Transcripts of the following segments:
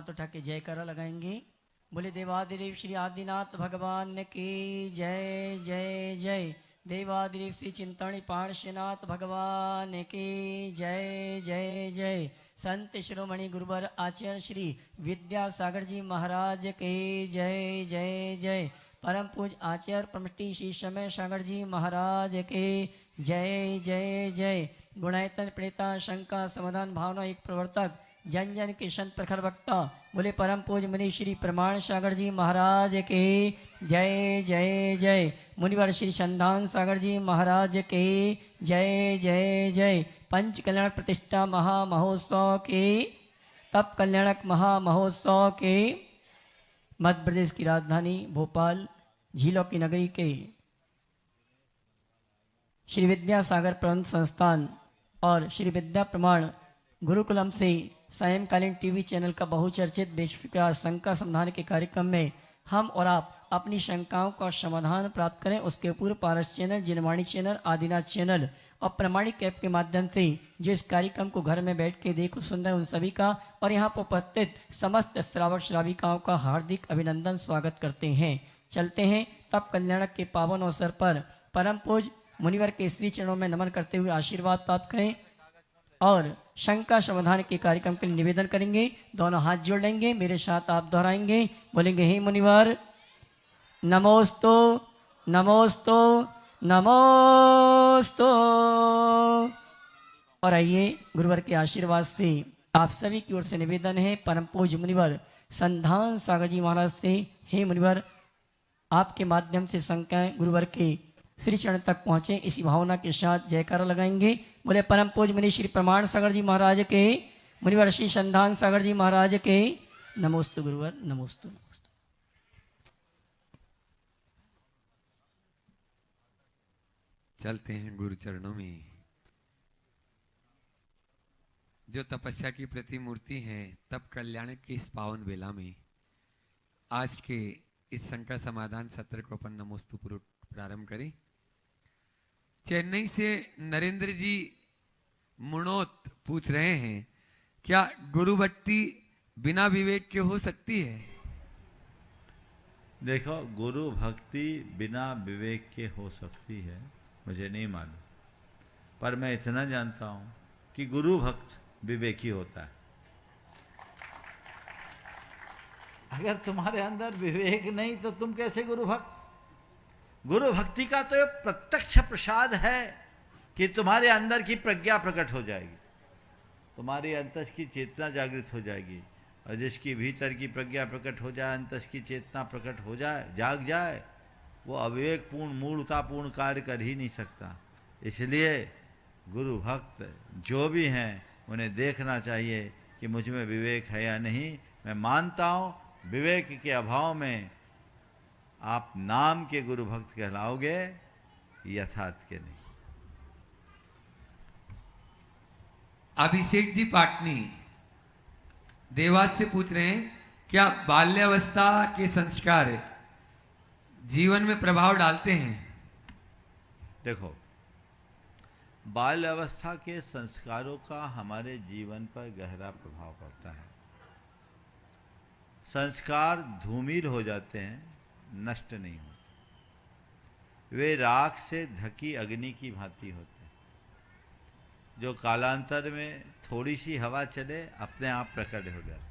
हाथ उठा के जय करा लगाएंगे। बोले देवादिदेव श्री आदिनाथ भगवान की जय जय जय। देवादिदेव श्री चिंतामणि पार्श्वनाथ भगवान की जय जय जय। संत शिरोमणि गुरुवर आचार्य श्री विद्यासागर जी महाराज के जय जय जय। परम पूज आचार्य परमष्टि श्री समय सागर जी महाराज के जय जय जय। गुणायतन प्रेता शंका समाधान भावना एक प्रवर्तक जन जन के संत प्रखर वक्ता बोले परम पूज मुनि श्री प्रमाण सागर जी महाराज के जय जय जय। मुनिवर श्री संधान सागर जी महाराज के जय जय जय। पंच कल्याण प्रतिष्ठा महामहोत्सव के तप कल्याणक महामहोत्सव के मध्य प्रदेश की राजधानी भोपाल झीलों की नगरी के श्री विद्यासागर प्रबंध संस्थान और श्री विद्या प्रमाण गुरुकुलम से सायंकालीन टीवी चैनल का बहुचर्चित बेशुमार शंका समाधान के कार्यक्रम में हम और आप अपनी शंकाओं का समाधान प्राप्त करें। उसके पूर्व पारस चैनल, जिनवाणी चैनल, आदिनाथ चैनल और प्रमाणिक ऐप के माध्यम से जो इस कार्यक्रम को घर में बैठ के देखो सुन रहे उन सभी का और यहाँ पर उपस्थित समस्त श्रावक श्राविकाओं का हार्दिक अभिनंदन स्वागत करते हैं। चलते हैं तब कल्याणक के पावन अवसर पर परम पूज मुनिवर के श्री चरणों में नमन करते हुए आशीर्वाद प्राप्त करें और शंका समाधान के कार्यक्रम के लिए निवेदन करेंगे। दोनों हाथ जोड़ लेंगे, मेरे साथ आप दोहराएंगे, बोलेंगे हे मुनिवर नमोस्तु नमोस्तु नमोस्तु। और आइए गुरुवर के आशीर्वाद से आप सभी की ओर से निवेदन है परम पूज मुनिवर संधान सागर जी महाराज से, हे मुनिवर आपके माध्यम से शंकाएं गुरुवर के श्री चरण तक पहुंचे, इसी भावना के साथ जयकारा लगाएंगे। बोले परम पूज मुनि श्री प्रमाण सागर जी महाराज के, मुनिवर श्री संधान सागर जी महाराज के नमोस्तु गुरुवर नमोस्तु नमोस्तु। चलते हैं गुरु चरणों में। जो तपस्या की प्रतिमूर्ति है तप कल्याण की इस पावन बेला में आज के इस शंका समाधान सत्र को अपन नमोस्तु पूर्वक प्रारंभ करें। चेन्नई से नरेंद्र जी मुनोत पूछ रहे हैं क्या गुरु भक्ति बिना विवेक के हो सकती है? देखो, गुरु भक्ति बिना विवेक के हो सकती है मुझे नहीं मालूम, पर मैं इतना जानता हूं कि गुरु भक्त विवेकी होता है। अगर तुम्हारे अंदर विवेक नहीं तो तुम कैसे गुरु भक्त? गुरु भक्ति का तो ये प्रत्यक्ष प्रसाद है कि तुम्हारे अंदर की प्रज्ञा प्रकट हो जाएगी, तुम्हारी अंतस की चेतना जागृत हो जाएगी, और जिसकी भीतर की प्रज्ञा प्रकट हो जाए, अंतस की चेतना प्रकट हो जाए, जाग जाए, वो अविवेकपूर्ण मूर्खतापूर्ण कार्य कर ही नहीं सकता। इसलिए गुरु भक्त जो भी हैं उन्हें देखना चाहिए कि मुझ में विवेक है या नहीं। मैं मानता हूँ विवेक के अभाव में आप नाम के गुरु भक्त कहलाओगे, यथार्थ के नहीं। अभिषेक जी पाटनी देवास से पूछ रहे हैं क्या बाल्यावस्था के संस्कार जीवन में प्रभाव डालते हैं? देखो, बाल्य अवस्था के संस्कारों का हमारे जीवन पर गहरा प्रभाव पड़ता है। संस्कार धूमिल हो जाते हैं, नष्ट नहीं होते। वे राख से ढकी अग्नि की भांति होते हैं, जो कालांतर में थोड़ी सी हवा चले अपने आप प्रकट हो जाते।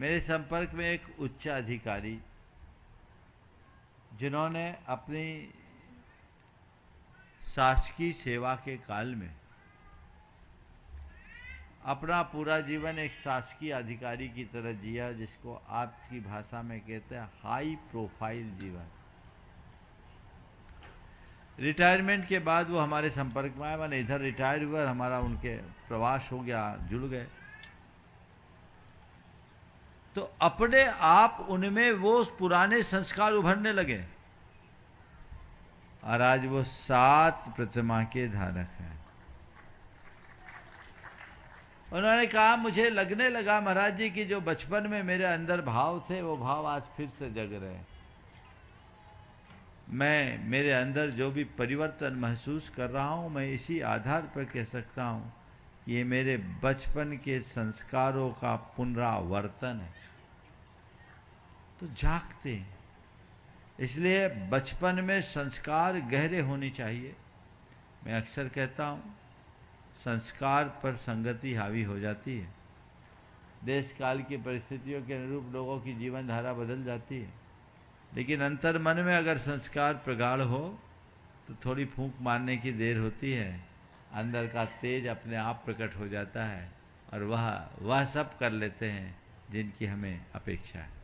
मेरे संपर्क में एक उच्च अधिकारी जिन्होंने अपनी शासकीय सेवा के काल में अपना पूरा जीवन एक शासकीय अधिकारी की तरह जिया, जिसको आपकी भाषा में कहते हैं हाई प्रोफाइल जीवन। रिटायरमेंट के बाद वो हमारे संपर्क में आए, मैंने इधर रिटायर हुआ, हमारा उनके प्रवास हो गया, जुड़ गए, तो अपने आप उनमें वो पुराने संस्कार उभरने लगे और आज वो 7 प्रतिमा के धारक हैं। उन्होंने कहा मुझे लगने लगा महाराज जी की जो बचपन में मेरे अंदर भाव थे वो भाव आज फिर से जग रहे हैं। मैं मेरे अंदर जो भी परिवर्तन महसूस कर रहा हूं, मैं इसी आधार पर कह सकता हूं कि ये मेरे बचपन के संस्कारों का पुनरावर्तन है, तो जागते हैं। इसलिए बचपन में संस्कार गहरे होने चाहिए। मैं अक्सर कहता हूँ, संस्कार पर संगति हावी हो जाती है। देश काल की परिस्थितियों के अनुरूप लोगों की जीवन धारा बदल जाती है, लेकिन अंतर मन में अगर संस्कार प्रगाढ़ हो तो थोड़ी फूंक मारने की देर होती है, अंदर का तेज अपने आप प्रकट हो जाता है और वह सब कर लेते हैं जिनकी हमें अपेक्षा है।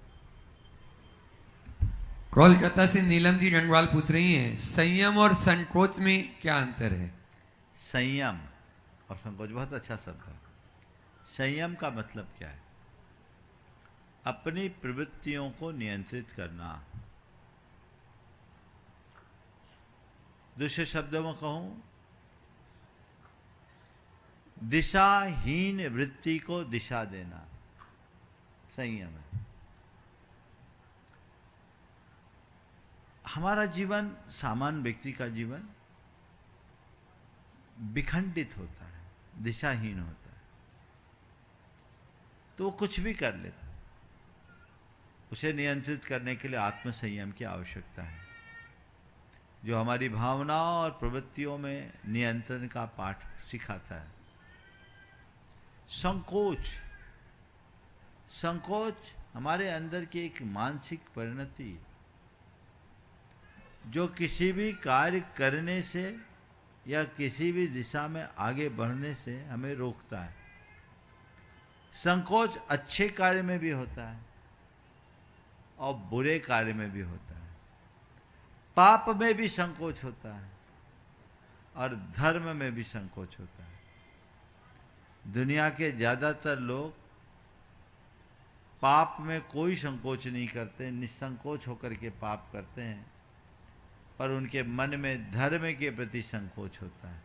कोलकाता से नीलम जी गंगवाल पूछ रही हैं, संयम और संकोच में क्या अंतर है? संयम और संकोच बहुत अच्छा शब्द है। संयम का मतलब क्या है? अपनी प्रवृत्तियों को नियंत्रित करना। दूसरे शब्दों में कहूं, दिशाहीन वृत्ति को दिशा देना संयम है। हमारा जीवन, सामान्य व्यक्ति का जीवन विखंडित होता है, दिशाहीन होता है, तो वो कुछ भी कर लेता है। उसे नियंत्रित करने के लिए आत्म संयम की आवश्यकता है, जो हमारी भावनाओं और प्रवृत्तियों में नियंत्रण का पाठ सिखाता है। संकोच हमारे अंदर की एक मानसिक परिणति, जो किसी भी कार्य करने से या किसी भी दिशा में आगे बढ़ने से हमें रोकता है। संकोच अच्छे कार्य में भी होता है और बुरे कार्य में भी होता है। पाप में भी संकोच होता है और धर्म में भी संकोच होता है। दुनिया के ज्यादातर लोग पाप में कोई संकोच नहीं करते, निसंकोच होकर के पाप करते हैं, पर उनके मन में धर्म के प्रति संकोच होता है।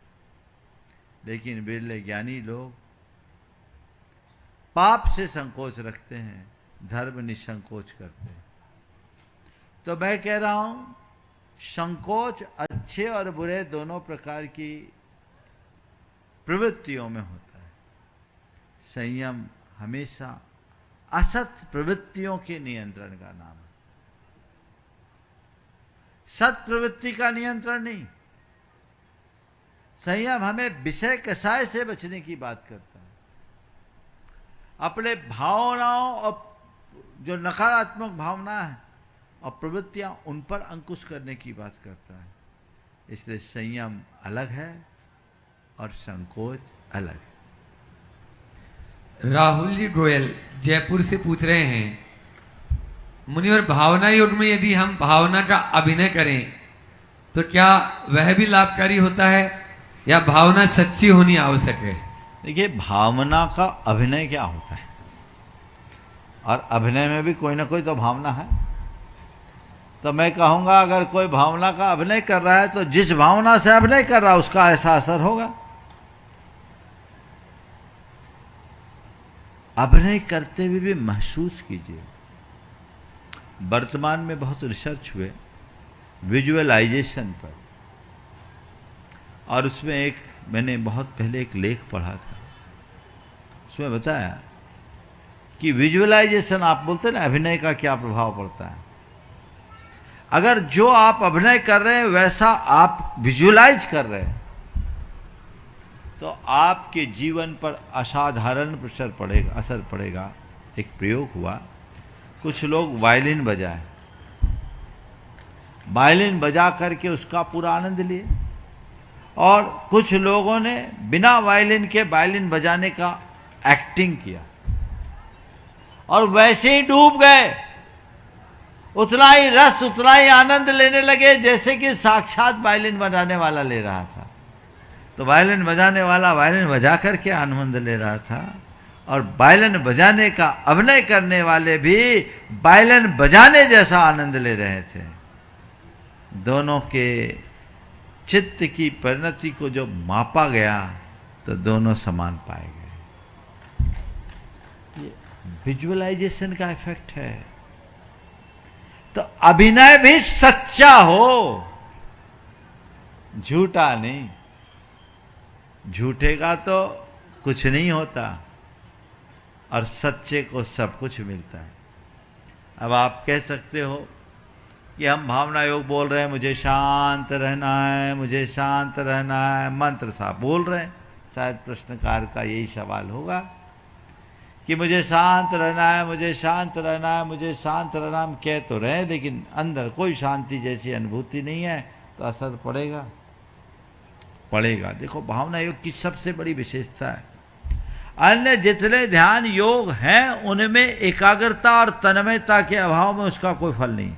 लेकिन बिरले ज्ञानी लोग पाप से संकोच रखते हैं, धर्म निसंकोच करते हैं। तो मैं कह रहा हूं, संकोच अच्छे और बुरे दोनों प्रकार की प्रवृत्तियों में होता है। संयम हमेशा असत प्रवृत्तियों के नियंत्रण का नाम है, सत प्रवृत्ति का नियंत्रण नहीं। संयम हमें विषय कसाय से बचने की बात करता है, अपने भावनाओं और जो नकारात्मक भावना है और प्रवृत्तियां उन पर अंकुश करने की बात करता है। इसलिए संयम अलग है और संकोच अलग है। राहुल जी गोयल जयपुर से पूछ रहे हैं, मुनिवर भावना योग में यदि हम भावना का अभिनय करें तो क्या वह भी लाभकारी होता है या भावना सच्ची होनी आवश्यक है? देखिए, भावना का अभिनय क्या होता है, और अभिनय में भी कोई ना कोई तो भावना है। तो मैं कहूंगा, अगर कोई भावना का अभिनय कर रहा है तो जिस भावना से अभिनय कर रहा है उसका ऐसा असर होगा। अभिनय करते हुए भी महसूस कीजिए। वर्तमान में बहुत रिसर्च हुए विजुअलाइजेशन पर, और उसमें मैंने बहुत पहले एक लेख पढ़ा था, उसमें बताया कि विजुअलाइजेशन, आप बोलते हैं ना अभिनय का क्या प्रभाव पड़ता है। अगर जो आप अभिनय कर रहे हैं वैसा आप विजुअलाइज कर रहे हैं तो आपके जीवन पर असाधारण असर पड़ेगा। एक प्रयोग हुआ, कुछ लोग वायलिन बजाए, वायलिन बजा करके उसका पूरा आनंद लिए, और कुछ लोगों ने बिना वायलिन के वायलिन बजाने का एक्टिंग किया और वैसे ही डूब गए। उतना ही रस, उतना ही आनंद लेने लगे जैसे कि साक्षात वायलिन बजाने वाला ले रहा था। तो वायलिन बजाने वाला वायलिन बजा करके आनंद ले रहा था, और वायलिन बजाने का अभिनय करने वाले भी वायलिन बजाने जैसा आनंद ले रहे थे। दोनों के चित्त की परिणति को जो मापा गया तो दोनों समान पाए गए। ये विजुअलाइजेशन का इफेक्ट है। तो अभिनय भी सच्चा हो, झूठा नहीं। झूठे का तो कुछ नहीं होता और सच्चे को सब कुछ मिलता है। अब आप कह सकते हो कि हम भावना योग बोल रहे हैं, मुझे शांत रहना है, मुझे शांत रहना है, मंत्र साहब बोल रहे हैं। शायद प्रश्नकार का यही सवाल होगा कि मुझे शांत रहना है, मुझे शांत रहना है, मुझे शांत रहना। हम कह तो रहे हैं लेकिन अंदर कोई शांति जैसी अनुभूति नहीं है, तो असर पड़ेगा पड़ेगा। देखो भावना योग की सबसे बड़ी विशेषता है, अन्य जितने ध्यान योग हैं उनमें एकाग्रता और तन्मयता के अभाव में उसका कोई फल नहीं।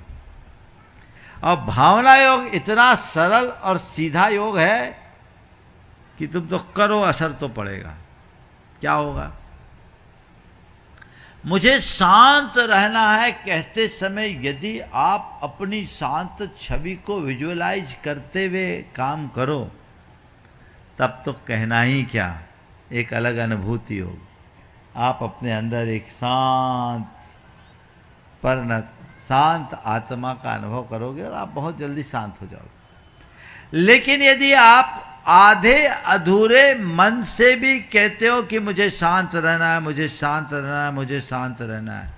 अब भावना योग इतना सरल और सीधा योग है कि तुम तो करो, असर तो पड़ेगा। क्या होगा? मुझे शांत रहना है कहते समय यदि आप अपनी शांत छवि को विजुअलाइज करते हुए काम करो, तब तो कहना ही क्या, एक अलग अनुभूति होगी। आप अपने अंदर एक शांत आत्मा का अनुभव करोगे और आप बहुत जल्दी शांत हो जाओगे। लेकिन यदि आप आधे अधूरे मन से भी कहते हो कि मुझे शांत रहना है, मुझे शांत रहना है, मुझे शांत रहना है,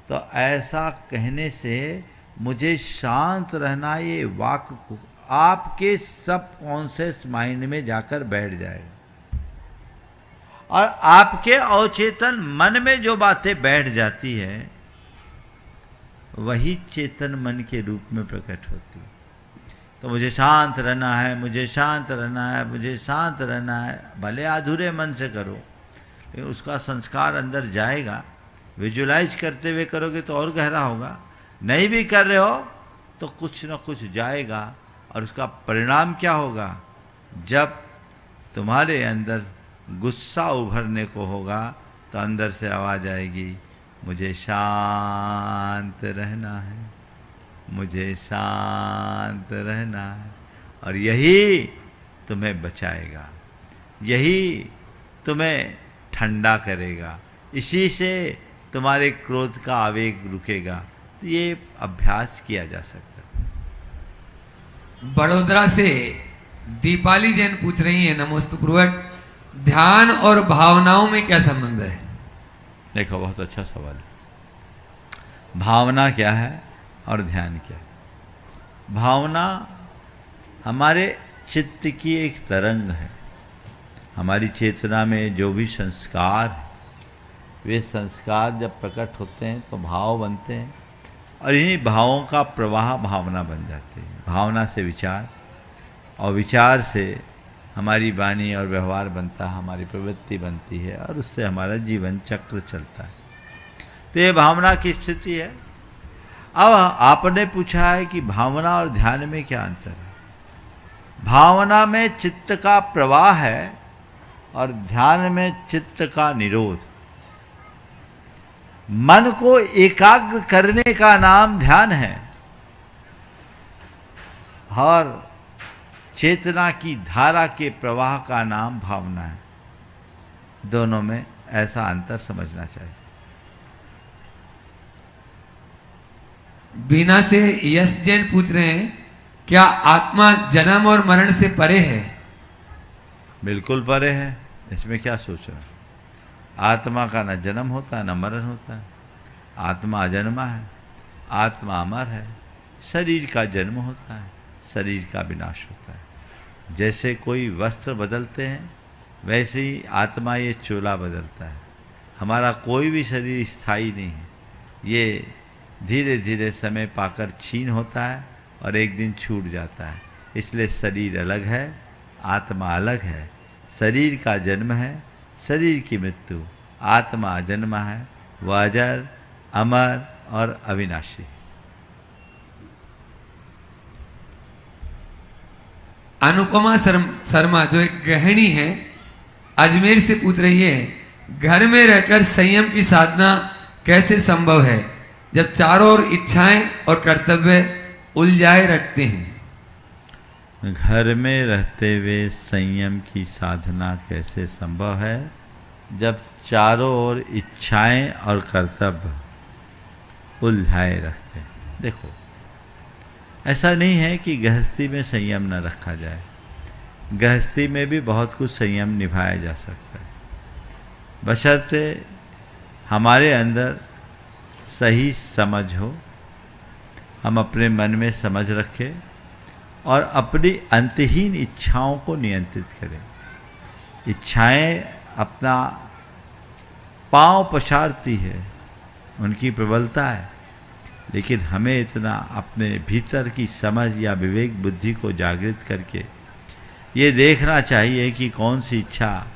तो ऐसा कहने से मुझे शांत रहना है ये वाक्य आपके सबकॉन्शियस माइंड में जाकर बैठ जाएगा और आपके अवचेतन मन में जो बातें बैठ जाती है वही चेतन मन के रूप में प्रकट होती है। तो मुझे शांत रहना है, मुझे शांत रहना है, मुझे शांत रहना है, भले अधूरे मन से करो लेकिन उसका संस्कार अंदर जाएगा। विजुलाइज करते हुए करोगे तो और गहरा होगा, नहीं भी कर रहे हो तो कुछ न कुछ जाएगा। और उसका परिणाम क्या होगा? जब तुम्हारे अंदर गुस्सा उभरने को होगा तो अंदर से आवाज आएगी, मुझे शांत रहना है, मुझे शांत रहना है। और यही तुम्हें बचाएगा, यही तुम्हें ठंडा करेगा, इसी से तुम्हारे क्रोध का आवेग रुकेगा। तो ये अभ्यास किया जा सकता है। बड़ोदरा से दीपाली जैन पूछ रही है, नमोस्तु पूर्वक, ध्यान और भावनाओं में क्या संबंध है? देखो बहुत अच्छा सवाल है। भावना क्या है और ध्यान क्या है? भावना हमारे चित्त की एक तरंग है। हमारी चेतना में जो भी संस्कार है, वे संस्कार जब प्रकट होते हैं तो भाव बनते हैं और इन्हीं भावों का प्रवाह भावना बन जाती है। भावना से विचार और विचार से हमारी वाणी और व्यवहार बनता है, हमारी प्रवृत्ति बनती है और उससे हमारा जीवन चक्र चलता है। तो ये भावना की स्थिति है। अब आपने पूछा है कि भावना और ध्यान में क्या अंतर है। भावना में चित्त का प्रवाह है और ध्यान में चित्त का निरोध। मन को एकाग्र करने का नाम ध्यान है और चेतना की धारा के प्रवाह का नाम भावना है। दोनों में ऐसा अंतर समझना चाहिए। बीना से यश जैन पूछ रहे हैं, क्या आत्मा जन्म और मरण से परे है? बिल्कुल परे है, इसमें क्या सोच रहे हैं। आत्मा का न जन्म होता है न मरण होता है। आत्मा अजन्मा है, आत्मा अमर है। शरीर का जन्म होता है, शरीर का विनाश होता है। जैसे कोई वस्त्र बदलते हैं वैसे ही आत्मा ये चोला बदलता है। हमारा कोई भी शरीर स्थायी नहीं है, ये धीरे धीरे समय पाकर छीन होता है और एक दिन छूट जाता है। इसलिए शरीर अलग है, आत्मा अलग है। शरीर का जन्म है, शरीर की मृत्यु। आत्मा अजन्मा है, वह अजर, अमर और अविनाशी। अनुपमा शर्मा जो एक गृहिणी है, अजमेर से पूछ रही है, घर में रहकर संयम की साधना कैसे संभव है जब चारों ओर इच्छाएं और कर्तव्य उलझाए रखते हैं? घर में रहते हुए संयम की साधना कैसे संभव है जब चारों ओर इच्छाएं और कर्तव्य उलझाए रखते हैं? देखो, ऐसा नहीं है कि गृहस्थी में संयम न रखा जाए, गृहस्थी में भी बहुत कुछ संयम निभाया जा सकता है, बशर्ते हमारे अंदर सही समझ हो, हम अपने मन में समझ रखें और अपनी अंतहीन इच्छाओं को नियंत्रित करें। इच्छाएं अपना पांव पछाड़ती है, उनकी प्रबलता है, लेकिन हमें इतना अपने भीतर की समझ या विवेक बुद्धि को जागृत करके ये देखना चाहिए कि कौन सी इच्छा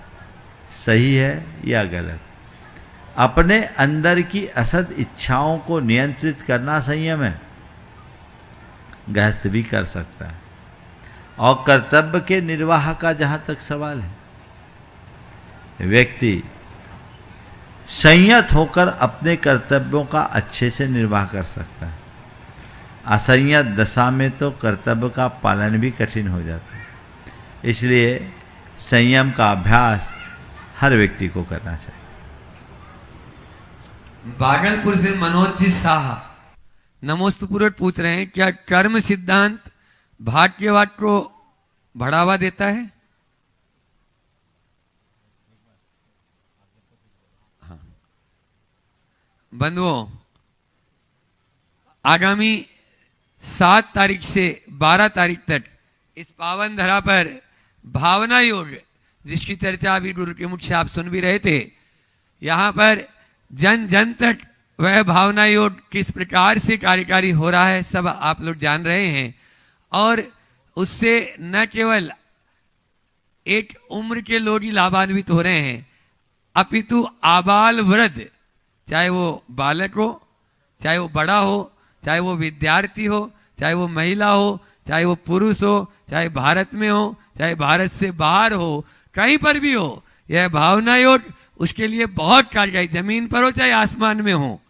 सही है या गलत। अपने अंदर की असद इच्छाओं को नियंत्रित करना संयम है, गृहस्थ भी कर सकता है। और कर्तव्य के निर्वाह का जहां तक सवाल है, व्यक्ति संयत होकर अपने कर्तव्यों का अच्छे से निर्वाह कर सकता है। असंयत दशा में तो कर्तव्य का पालन भी कठिन हो जाता है। इसलिए संयम का अभ्यास हर व्यक्ति को करना चाहिए। भागलपुर से मनोज जी शाह नमोस्तुपुरट पूछ रहे हैं, क्या कर्म सिद्धांत भाग्यवाद को बढ़ावा देता है? हाँ। बंधुओं, आगामी 7 तारीख से 12 तारीख तक इस पावन धरा पर भावना योग, जिसकी चर्चा अभी गुरु के मुख से आप सुन भी रहे थे, यहाँ पर जन जन तक वह भावना योग किस प्रकार से कार्यकारी हो रहा है सब आप लोग जान रहे हैं। और उससे न केवल एक उम्र के लोग ही लाभान्वित हो रहे हैं, अपितु आबाल वृद्ध, चाहे वो बालक हो, चाहे वो बड़ा हो, चाहे वो विद्यार्थी हो, चाहे वो महिला हो, चाहे वो पुरुष हो, चाहे भारत में हो, चाहे भारत से बाहर हो, कहीं पर भी हो, यह भावना योग उसके लिए बहुत कार्यकारी, जमीन पर हो चाहे आसमान में हो।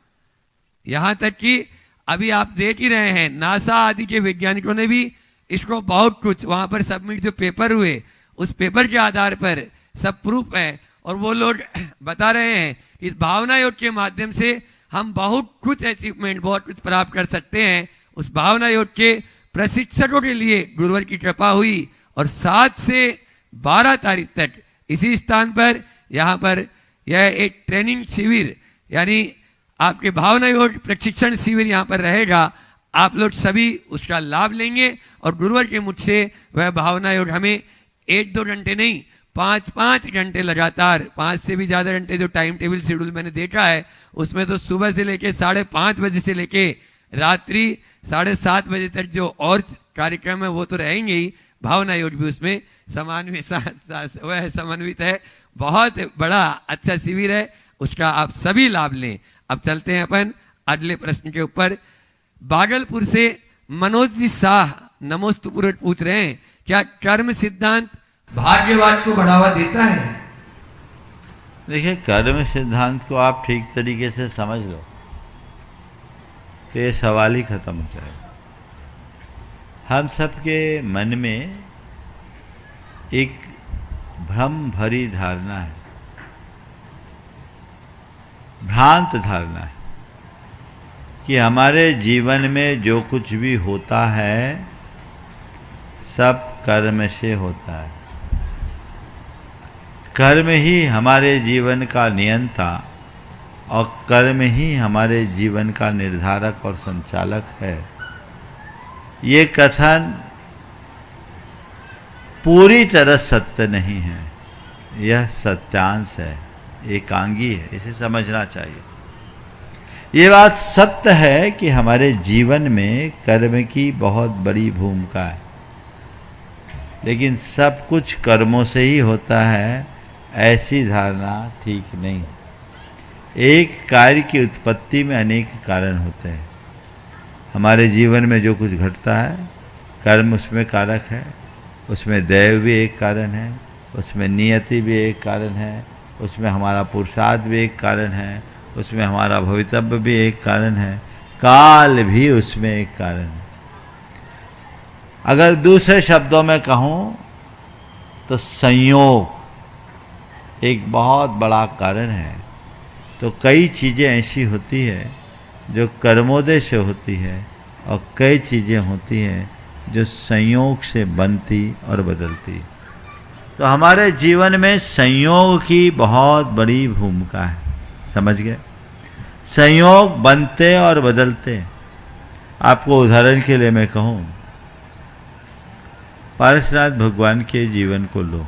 यहां तक कि अभी आप देख ही रहे हैं, नासा आदि के वैज्ञानिकों ने भी इसको बहुत कुछ वहां पर सबमिट जो पेपर हुए, उस पेपर के आधार पर सब प्रूफ है। और वो लोग बता रहे हैं इस भावना योग के माध्यम से हम बहुत कुछ अचीवमेंट, बहुत कुछ प्राप्त कर सकते हैं। उस भावना योग के प्रशिक्षकों के लिए गुरुवर की कृपा हुई और 7 से 12 तारीख तक इसी स्थान पर यहाँ पर यह एक ट्रेनिंग शिविर, यानी आपके भावना योग प्रशिक्षण शिविर यहाँ पर रहेगा। आप लोग सभी उसका लाभ लेंगे और गुरुवर के मुझ से वह भावना योग हमें 1-2 घंटे नहीं, 5-5 घंटे लगातार, 5 से भी ज्यादा घंटे जो टाइम टेबल शेड्यूल मैंने देखा है, उसमें तो सुबह से लेके 5:30 बजे से लेके रात्रि 7:30 बजे तक जो और कार्यक्रम है वो तो रहेंगे ही, भावना योग भी उसमें समन्वित है। बहुत बड़ा अच्छा शिविर है, उसका आप सभी लाभ लें। अब चलते हैं अपन अगले प्रश्न के ऊपर। भागलपुर से मनोज जी शाह नमोस्तुपुरट पूछ रहे हैं, क्या कर्म सिद्धांत भाग्यवाद को बढ़ावा देता है? देखिए, कर्म सिद्धांत को आप ठीक तरीके से समझ लो तो ये सवाल ही खत्म हो जाएगा। हम सबके मन में एक भ्रम भरी धारणा है, भ्रांत धारणा है कि हमारे जीवन में जो कुछ भी होता है सब कर्म से होता है। कर्म ही हमारे जीवन का नियंता और कर्म ही हमारे जीवन का निर्धारक और संचालक है। ये कथन पूरी तरह सत्य नहीं है, यह सत्यांश है, एकांगी है, इसे समझना चाहिए। ये बात सत्य है कि हमारे जीवन में कर्म की बहुत बड़ी भूमिका है, लेकिन सब कुछ कर्मों से ही होता है, ऐसी धारणा ठीक नहीं। एक कार्य की उत्पत्ति में अनेक कारण होते हैं। हमारे जीवन में जो कुछ घटता है, कर्म उसमें कारक है, उसमें दैव भी एक कारण है, उसमें नियति भी एक कारण है, उसमें हमारा पुरुषार्थ भी एक कारण है, उसमें हमारा भवितव्य भी एक कारण है, काल भी उसमें एक कारण है। अगर दूसरे शब्दों में कहूँ तो संयोग एक बहुत बड़ा कारण है। तो कई चीज़ें ऐसी होती है जो कर्मोदय से होती है और कई चीज़ें होती हैं जो संयोग से बनती और बदलती। तो हमारे जीवन में संयोग की बहुत बड़ी भूमिका है, समझ गए? संयोग बनते और बदलते। आपको उदाहरण के लिए मैं कहूं, पारसनाथ भगवान के जीवन को लो।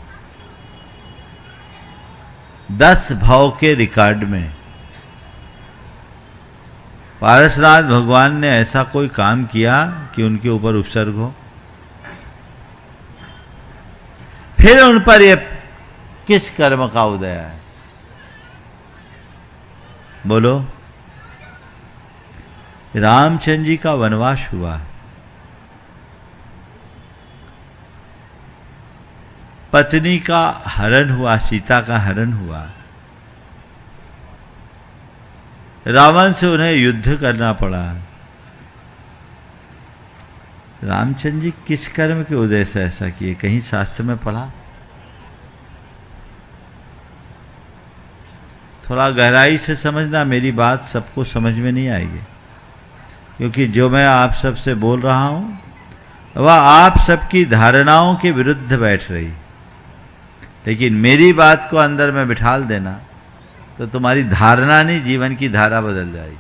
10 भाव के रिकॉर्ड में पारसनाथ भगवान ने ऐसा कोई काम किया कि उनके ऊपर उपसर्ग हो? फिर उन पर ये किस कर्म का उदय है? बोलो। रामचंद्र जी का वनवास हुआ, पत्नी का हरण हुआ, सीता का हरण हुआ, रावण से उन्हें युद्ध करना पड़ा। रामचंद्र जी किस कर्म के उदय से ऐसा किए? कहीं शास्त्र में पढ़ा? थोड़ा गहराई से समझना, मेरी बात सबको समझ में नहीं आएगी, क्योंकि जो मैं आप सबसे बोल रहा हूं वह आप सबकी धारणाओं के विरुद्ध बैठ रही, लेकिन मेरी बात को अंदर में बिठाल देना तो तुम्हारी धारणा नहीं, जीवन की धारा बदल जाएगी।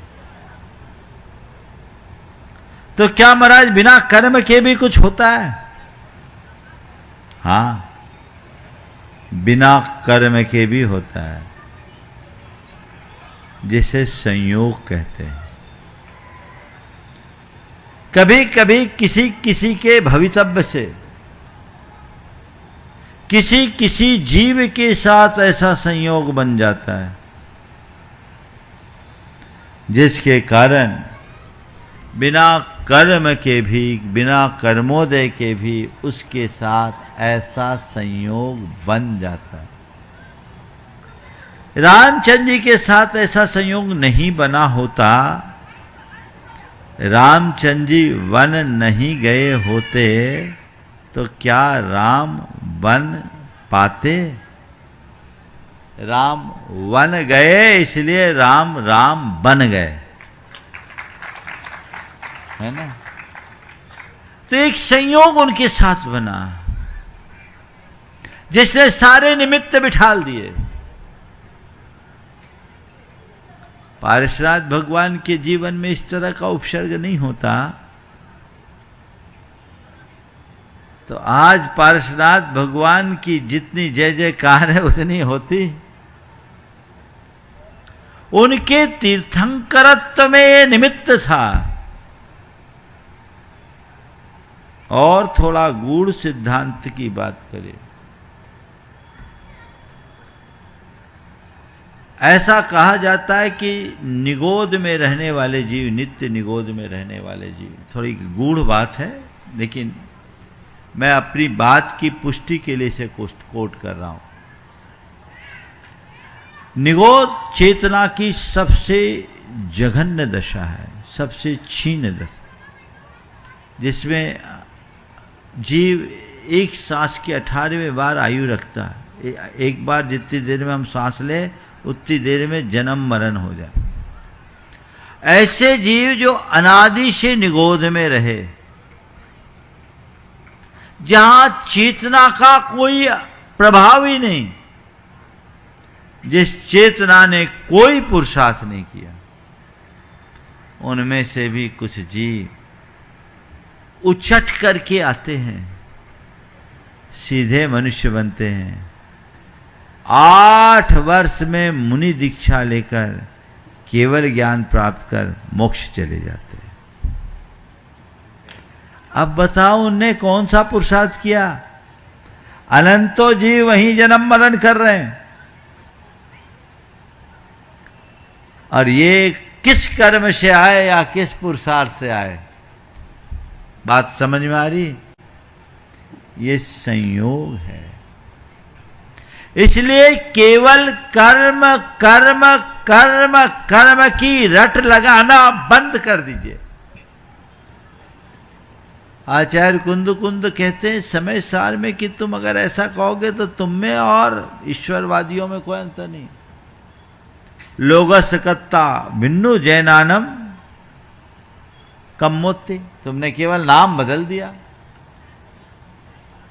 तो क्या महाराज बिना कर्म के भी कुछ होता है? हाँ, बिना कर्म के भी होता है, जिसे संयोग कहते हैं। कभी कभी किसी किसी के भवितव्य से, किसी किसी जीव के साथ ऐसा संयोग बन जाता है जिसके कारण बिना कर्म के भी, बिना कर्मोदय के भी उसके साथ ऐसा संयोग बन जाता है। रामचंद्र जी के साथ ऐसा संयोग नहीं बना होता, रामचंद्र जी वन नहीं गए होते तो क्या राम बन पाते? राम वन गए, इसलिए राम राम बन गए, है ना? तो एक संयोग उनके साथ बना जिसने सारे निमित्त बिठाल दिए। पारसनाथ भगवान के जीवन में इस तरह का उपसर्ग नहीं होता तो आज पारसनाथ भगवान की जितनी जय जयकार है उतनी होती। उनके तीर्थंकरत्व में ये निमित्त था। और थोड़ा गूढ़ सिद्धांत की बात करें, ऐसा कहा जाता है कि निगोद में रहने वाले जीव, नित्य निगोद में रहने वाले जीव, थोड़ी गूढ़ बात है, लेकिन मैं अपनी बात की पुष्टि के लिए इसे कोट कर रहा हूं। निगोद चेतना की सबसे जघन्य दशा है, सबसे क्षीण दशा, जिसमें जीव एक सांस की 18वें बार आयु रखता है। एक बार जितनी देर में हम सांस ले उतनी देर में जन्म मरण हो जाए। ऐसे जीव जो अनादि से निगोद में रहे, जहां चेतना का कोई प्रभाव ही नहीं, जिस चेतना ने कोई पुरुषार्थ नहीं किया, उनमें से भी कुछ जीव उछट करके आते हैं, सीधे मनुष्य बनते हैं। 8 वर्ष में मुनि दीक्षा लेकर केवल ज्ञान प्राप्त कर मोक्ष चले जाते हैं। अब बताओ उनने कौन सा पुरुषार्थ किया? अनंतो जीव वहीं जन्म मरण कर रहे हैं, और ये किस कर्म से आए या किस पुरुषार्थ से आए? बात समझ में आ रही? ये संयोग है। इसलिए केवल कर्म कर्म कर्म कर्म की रट लगाना बंद कर दीजिए। आचार्य कुंद कुंद कहते हैं समय सार में कि तुम अगर ऐसा कहोगे तो तुम में और ईश्वरवादियों में कोई अंतर नहीं। लोगस कत्ता भिन्नु जैनानम कम्मोत्ते, तुमने केवल नाम बदल दिया।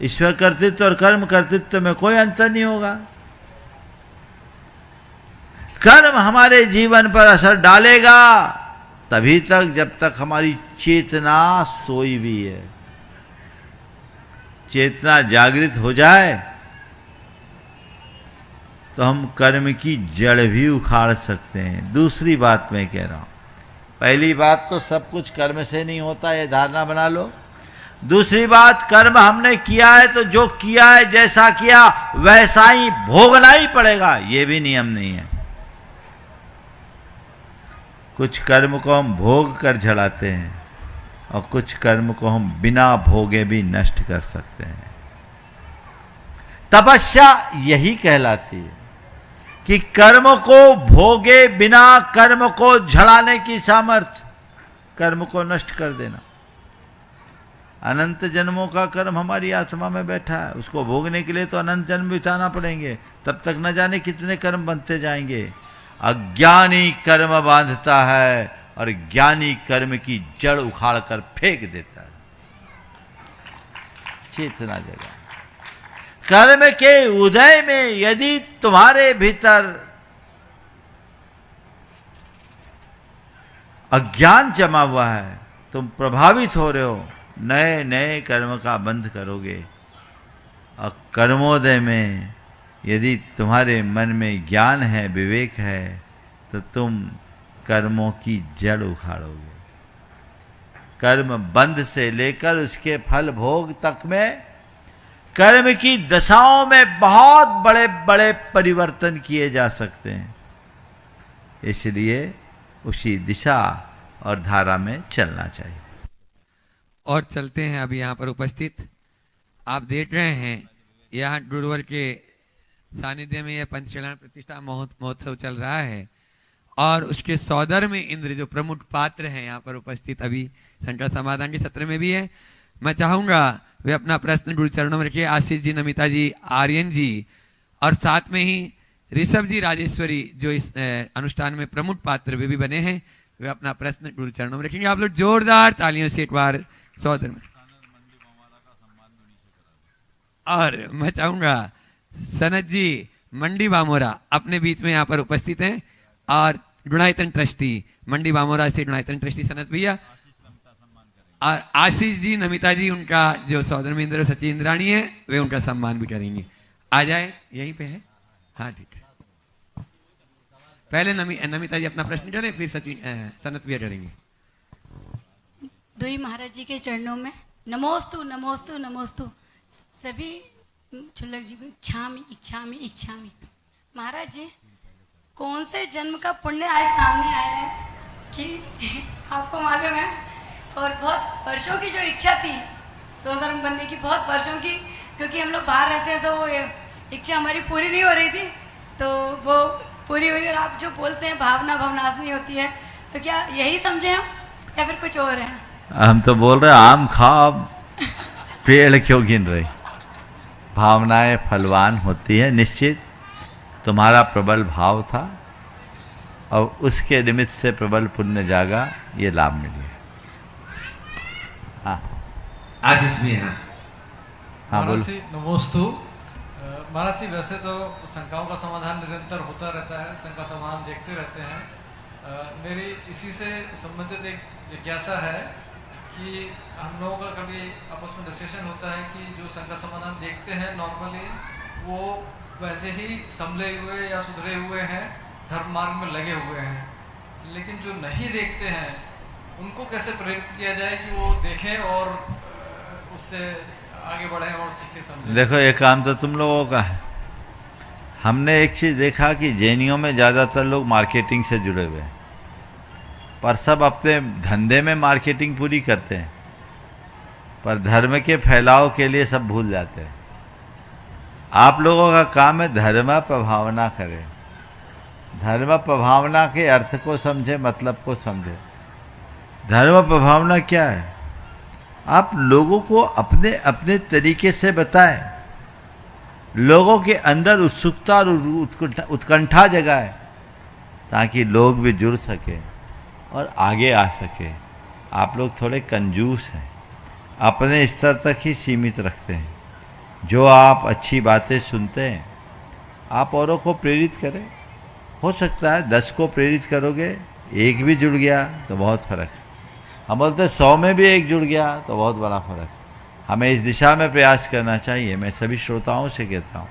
ईश्वर कर्तृत्व और कर्म कर्तृत्व में कोई अंतर नहीं होगा। कर्म हमारे जीवन पर असर डालेगा तभी तक जब तक हमारी चेतना सोई हुई है। चेतना जागृत हो जाए तो हम कर्म की जड़ भी उखाड़ सकते हैं। दूसरी बात मैं कह रहा हूं, पहली बात तो सब कुछ कर्म से नहीं होता, ये धारणा बना लो। दूसरी बात, कर्म हमने किया है तो जो किया है, जैसा किया वैसा ही भोगना ही पड़ेगा, ये भी नियम नहीं है। कुछ कर्म को हम भोग कर झड़ाते हैं और कुछ कर्म को हम बिना भोगे भी नष्ट कर सकते हैं। तपस्या यही कहलाती है कि कर्म को भोगे बिना कर्म को झड़ाने की सामर्थ्य, कर्म को नष्ट कर देना। अनंत जन्मों का कर्म हमारी आत्मा में बैठा है, उसको भोगने के लिए तो अनंत जन्म बिताना पड़ेंगे, तब तक न जाने कितने कर्म बनते जाएंगे। अज्ञानी कर्म बांधता है और ज्ञानी कर्म की जड़ उखाड़ कर फेंक देता है। चेतना जगा। कर्म के उदय में यदि तुम्हारे भीतर अज्ञान जमा हुआ है, तुम प्रभावित हो रहे हो, नए नए कर्म का बंध करोगे। और कर्मोदय में यदि तुम्हारे मन में ज्ञान है, विवेक है, तो तुम कर्मों की जड़ उखाड़ोगे। कर्म बंध से लेकर उसके फल भोग तक में कर्म की दशाओं में बहुत बड़े बड़े परिवर्तन किए जा सकते हैं। इसलिए उसी दिशा और धारा में चलना चाहिए। और चलते हैं अभी यहाँ पर उपस्थित, आप देख रहे हैं यहाँ गुरुवर के सानिध्य में यह पंचकल्याण प्रतिष्ठा महोत्सव चल रहा है और उसके सौदर में इंद्र जो प्रमुख पात्र हैं यहाँ पर उपस्थित अभी शंकर समाधान के सत्र में भी है। मैं चाहूंगा वे अपना प्रश्न गुरु चरणों में रखिए। आशीष जी, नमिता जी, आर्यन जी और साथ में ही ऋषभ जी, राजेश्वरी जो इस अनुष्ठान में प्रमुख पात्र वे भी बने हैं, वे अपना प्रश्न गुरु चरणों में रखेंगे। आप लोग जोरदार तालियों से एक बार सौदर में। और मैं चाहूंगा सनत जी मंडी बामोरा अपने बीच में यहाँ पर उपस्थित हैं और गुणायतन ट्रस्टी मंडी बामोरा से गुणायतन ट्रस्टी सनत भैया और आशीष जी, नमिता जी, उनका जो सौदर में इंद्र सची इंद्राणी है, वे उनका सम्मान भी करेंगे। आ जाए, यहीं पे है। हाँ ठीक है, पहले नमिता जी अपना प्रश्न करें, फिर सनत भैया करेंगे। दुई महाराज जी के चरणों में नमोस्तु नमोस्तु नमोस्तु। सभी छुल्लक जी को इच्छामी इच्छामी। महाराज जी, कौन से जन्म का पुण्य आज सामने आया है कि आपको मालूम है, और बहुत वर्षों की जो इच्छा थी सोदरंग बनने की, बहुत वर्षों की, क्योंकि हम लोग बाहर रहते हैं तो वो इच्छा हमारी पूरी नहीं हो रही थी, तो वो पूरी हुई। और आप जो बोलते हैं भावना भवनाशनी होती है, तो क्या यही समझे हम या फिर कुछ और है? हम तो बोल रहे आम खाओ, पेड़ क्यों गिन रहे। भावनाएं फलवान होती है, निश्चित तुम्हारा प्रबल भाव था और उसके निमित्त से प्रबल पुण्य जागा, ये लाभ मिले। हाँ आशीष भी हैं। हाँ बोलो। नमोस्तु। महाराज जी, वैसे तो शंकाओं का समाधान निरंतर होता रहता है, शंका समाधान देखते रहते हैं। मेरी इसी से संबंधित एक जिज्ञासा है कि हम लोगों का कभी आपस में डिस्कशन होता है कि जो शंका समाधान देखते हैं नॉर्मली वो वैसे ही संभले हुए या सुधरे हुए हैं, धर्म मार्ग में लगे हुए हैं, लेकिन जो नहीं देखते हैं उनको कैसे प्रेरित किया जाए कि वो देखें और उससे आगे बढ़ें और सीखें समझें? देखो, ये काम तो तुम लोगों का है। हमने एक चीज़ देखा कि जैनियों में ज़्यादातर लोग मार्केटिंग से जुड़े हुए हैं, पर सब अपने धंधे में मार्केटिंग पूरी करते हैं, पर धर्म के फैलाव के लिए सब भूल जाते हैं। आप लोगों का काम है धर्म प्रभावना करें, धर्म प्रभावना के अर्थ को समझे, मतलब को समझे। धर्म प्रभावना क्या है? आप लोगों को अपने अपने तरीके से बताएं, लोगों के अंदर उत्सुकता और उत्कंठा जगाए, ताकि लोग भी जुड़ सके और आगे आ सके। आप लोग थोड़े कंजूस हैं, अपने स्तर तक ही सीमित रखते हैं। जो आप अच्छी बातें सुनते हैं आप औरों को प्रेरित करें। हो सकता है 10 को प्रेरित करोगे, एक भी जुड़ गया तो बहुत फर्क है। हम बोलते 100 में भी एक जुड़ गया तो बहुत बड़ा फर्क है। हमें इस दिशा में प्रयास करना चाहिए। मैं सभी श्रोताओं से कहता हूँ,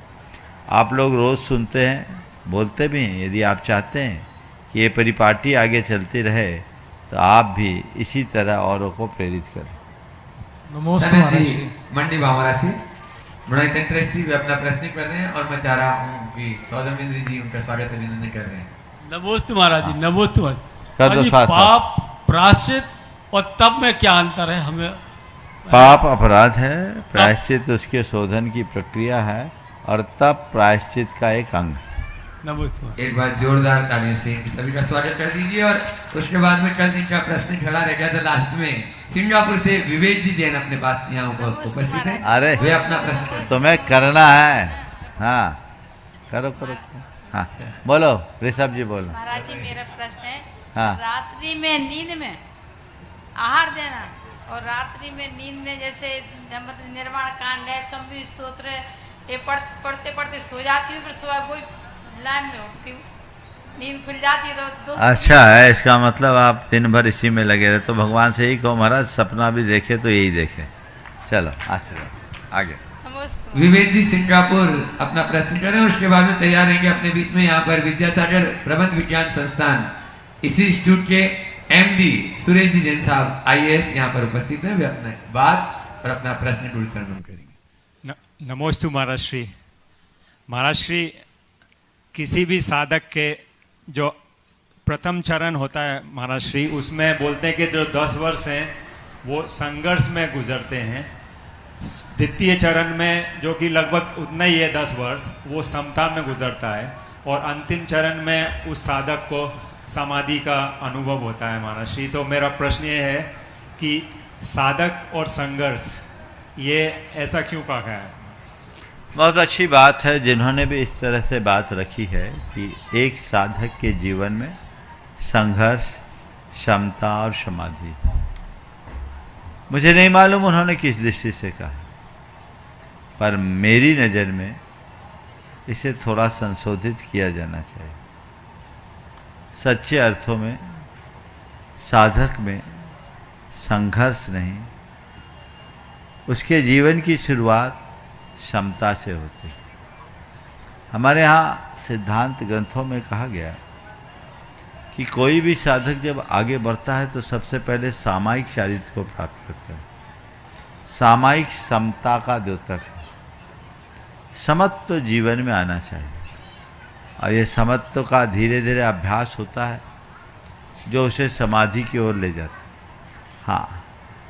आप लोग रोज़ सुनते हैं, बोलते भी हैं। यदि आप चाहते हैं कि ये परिपाटी आगे चलती रहे तो आप भी इसी तरह औरों को प्रेरित करें। नमोस्तु सनत महाराज जी जी। मंडी बामरा से बड़ा इंटरेस्टिंग वे अपना प्रश्न कर रहे हैं और मैं चाह रहा हूँ कि सौदरमिंद्र जी उनका स्वागत अभिनंदन कर रहे हैं। नमोस्तु महाराज जी, नमोस्तु महाराज। कर दो जी, साथ साथ। पाप प्रायश्चित और तप में क्या अंतर है? हमें पाप अपराध है, प्रायश्चित उसके शोधन की प्रक्रिया है और तब प्रायश्चित का एक अंग। नमोस्तु महाराज। एक बार जोरदार तालियों से इन सभी का स्वागत कर दीजिए। और उसके बाद में कल जिनका प्रश्न खड़ा रह गया था लास्ट में, सिंगापुर से विवेक जी जैन अपने पास यहाँ उपस्थित है। अरे वे अपना प्रश्न करें। तुम्हें करना है। हाँ करो करो। हाँ बोलो ऋषभ जी बोलो। महाराज जी मेरा प्रश्न है, हाँ। रात्रि में नींद में आहार देना और रात्रि में नींद में जैसे मतलब निर्माण कांड है, शंभु स्तोत्र है, ये पढ़ते पढ़ते सो जाती हूँ, फिर सुबह वही लाइन में उठती हूँ, नींद खुल जाती है तो अच्छा है, इसका मतलब आप दिन भर इसी में लगे रहे। तो भगवान से ही कहो महाराज सपना भी देखे तो यही देखे। चलो आशीर्वाद आगे। नमस्ते। विवेक जी सिंगापुर अपना प्रश्न करें। उसके बाद में तैयार रहेंगे अपने बीच में यहाँ पर विद्यासागर प्रबंध विज्ञान संस्थान इसी इंस्टीट्यूट के एमडी सुरेश जी जैन साहब IAS यहाँ पर उपस्थित हैं। वे अपने बात और अपना प्रश्न गुरुचरण करेंगे। नमोस्तु महाराज श्री। महाराज श्री, किसी भी साधक के जो प्रथम चरण होता है महाराज श्री, उसमें बोलते हैं कि जो 10 वर्ष हैं वो संघर्ष में गुजरते हैं। द्वितीय चरण में जो कि लगभग उतना ही है 10 वर्ष, वो समता में गुजरता है। और अंतिम चरण में उस साधक को समाधि का अनुभव होता है महाराज श्री। तो मेरा प्रश्न ये है कि साधक और संघर्ष ये ऐसा क्यों कहा है? बहुत अच्छी बात है जिन्होंने भी इस तरह से बात रखी है कि एक साधक के जीवन में संघर्ष, क्षमता और समाधि। मुझे नहीं मालूम उन्होंने किस दृष्टि से कहा, पर मेरी नज़र में इसे थोड़ा संशोधित किया जाना चाहिए। सच्चे अर्थों में साधक में संघर्ष नहीं, उसके जीवन की शुरुआत क्षमता से होती है। हमारे यहाँ सिद्धांत ग्रंथों में कहा गया कि कोई भी साधक जब आगे बढ़ता है तो सबसे पहले सामायिक चारित्र को प्राप्त करता है। सामायिक समता का द्योतक है। समत्व जीवन में आना चाहिए और ये समत्व का धीरे धीरे अभ्यास होता है जो उसे समाधि की ओर ले जाता है। हाँ,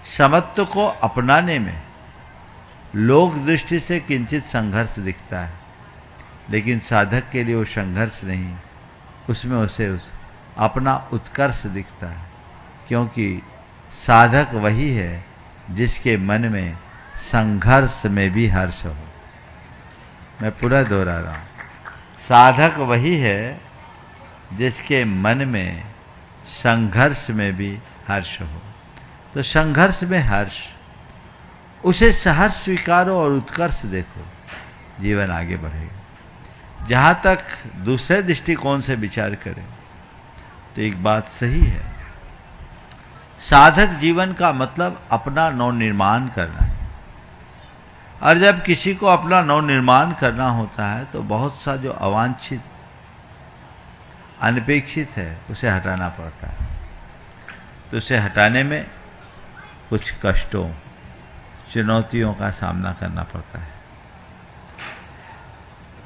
समत्व को अपनाने में लोक दृष्टि से किंचित संघर्ष दिखता है, लेकिन साधक के लिए वो संघर्ष नहीं, उसमें उसे अपना उत्कर्ष दिखता है। क्योंकि साधक वही है जिसके मन में संघर्ष में भी हर्ष हो। मैं पूरा दोहरा रहा हूँ, साधक वही है जिसके मन में संघर्ष में भी हर्ष हो। तो संघर्ष में हर्ष, उसे सहर्ष स्वीकारो और उत्कर्ष देखो, जीवन आगे बढ़ेगा। जहाँ तक दूसरे दृष्टिकोण से विचार करें तो एक बात सही है, साधक जीवन का मतलब अपना नवनिर्माण करना है। और जब किसी को अपना नवनिर्माण करना होता है तो बहुत सा जो अवांछित, अनपेक्षित है उसे हटाना पड़ता है। तो उसे हटाने में कुछ कष्टों, चुनौतियों का सामना करना पड़ता है।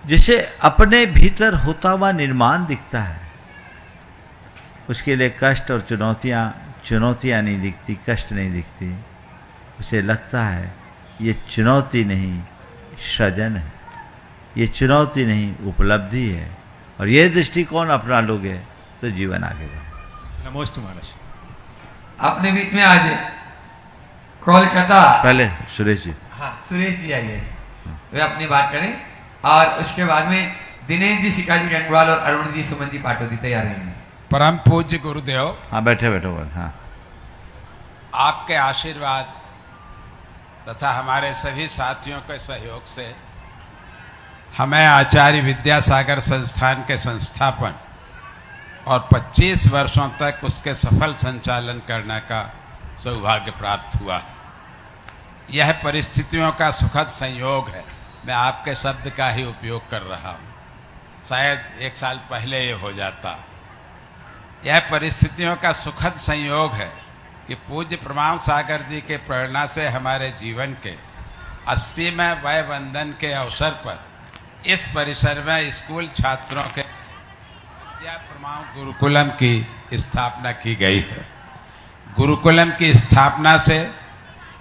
जिसे अपने भीतर होता हुआ निर्माण दिखता है उसके लिए कष्ट और चुनौतियाँ नहीं दिखती, कष्ट नहीं दिखती। उसे लगता है ये चुनौती नहीं सृजन है, ये चुनौती नहीं उपलब्धि है। और ये दृष्टिकोण अपना लोगे तो जीवन आगे बढ़े। नमोस्तु महाराज। अपने बीच में आज कोलकाता पहले सुरेश जी। हाँ, सुरेश जी आइए, वे अपनी बात करें। और उसके बाद में दिनेश जी, शिकाजी गंगवाल और अरुण जी, सुमन जी पाटोदी तैयार रहेंगे। परम पूज्य गुरुदेव, हाँ बैठे बैठो। हाँ, आपके आशीर्वाद तथा हमारे सभी साथियों के सहयोग से हमें आचार्य विद्यासागर संस्थान के संस्थापन और 25 वर्षों तक उसके सफल संचालन करने का सौभाग्य प्राप्त हुआ। यह परिस्थितियों का सुखद संयोग है। मैं आपके शब्द का ही उपयोग कर रहा हूँ, शायद 1 साल पहले ये हो जाता। यह परिस्थितियों का सुखद संयोग है कि पूज्य प्रमाण सागर जी के प्रेरणा से हमारे जीवन के 80वें वय वंदन के अवसर पर इस परिसर में स्कूल छात्रों के विद्या प्रमाण गुरुकुलम की स्थापना की गई है। गुरुकुलम की स्थापना से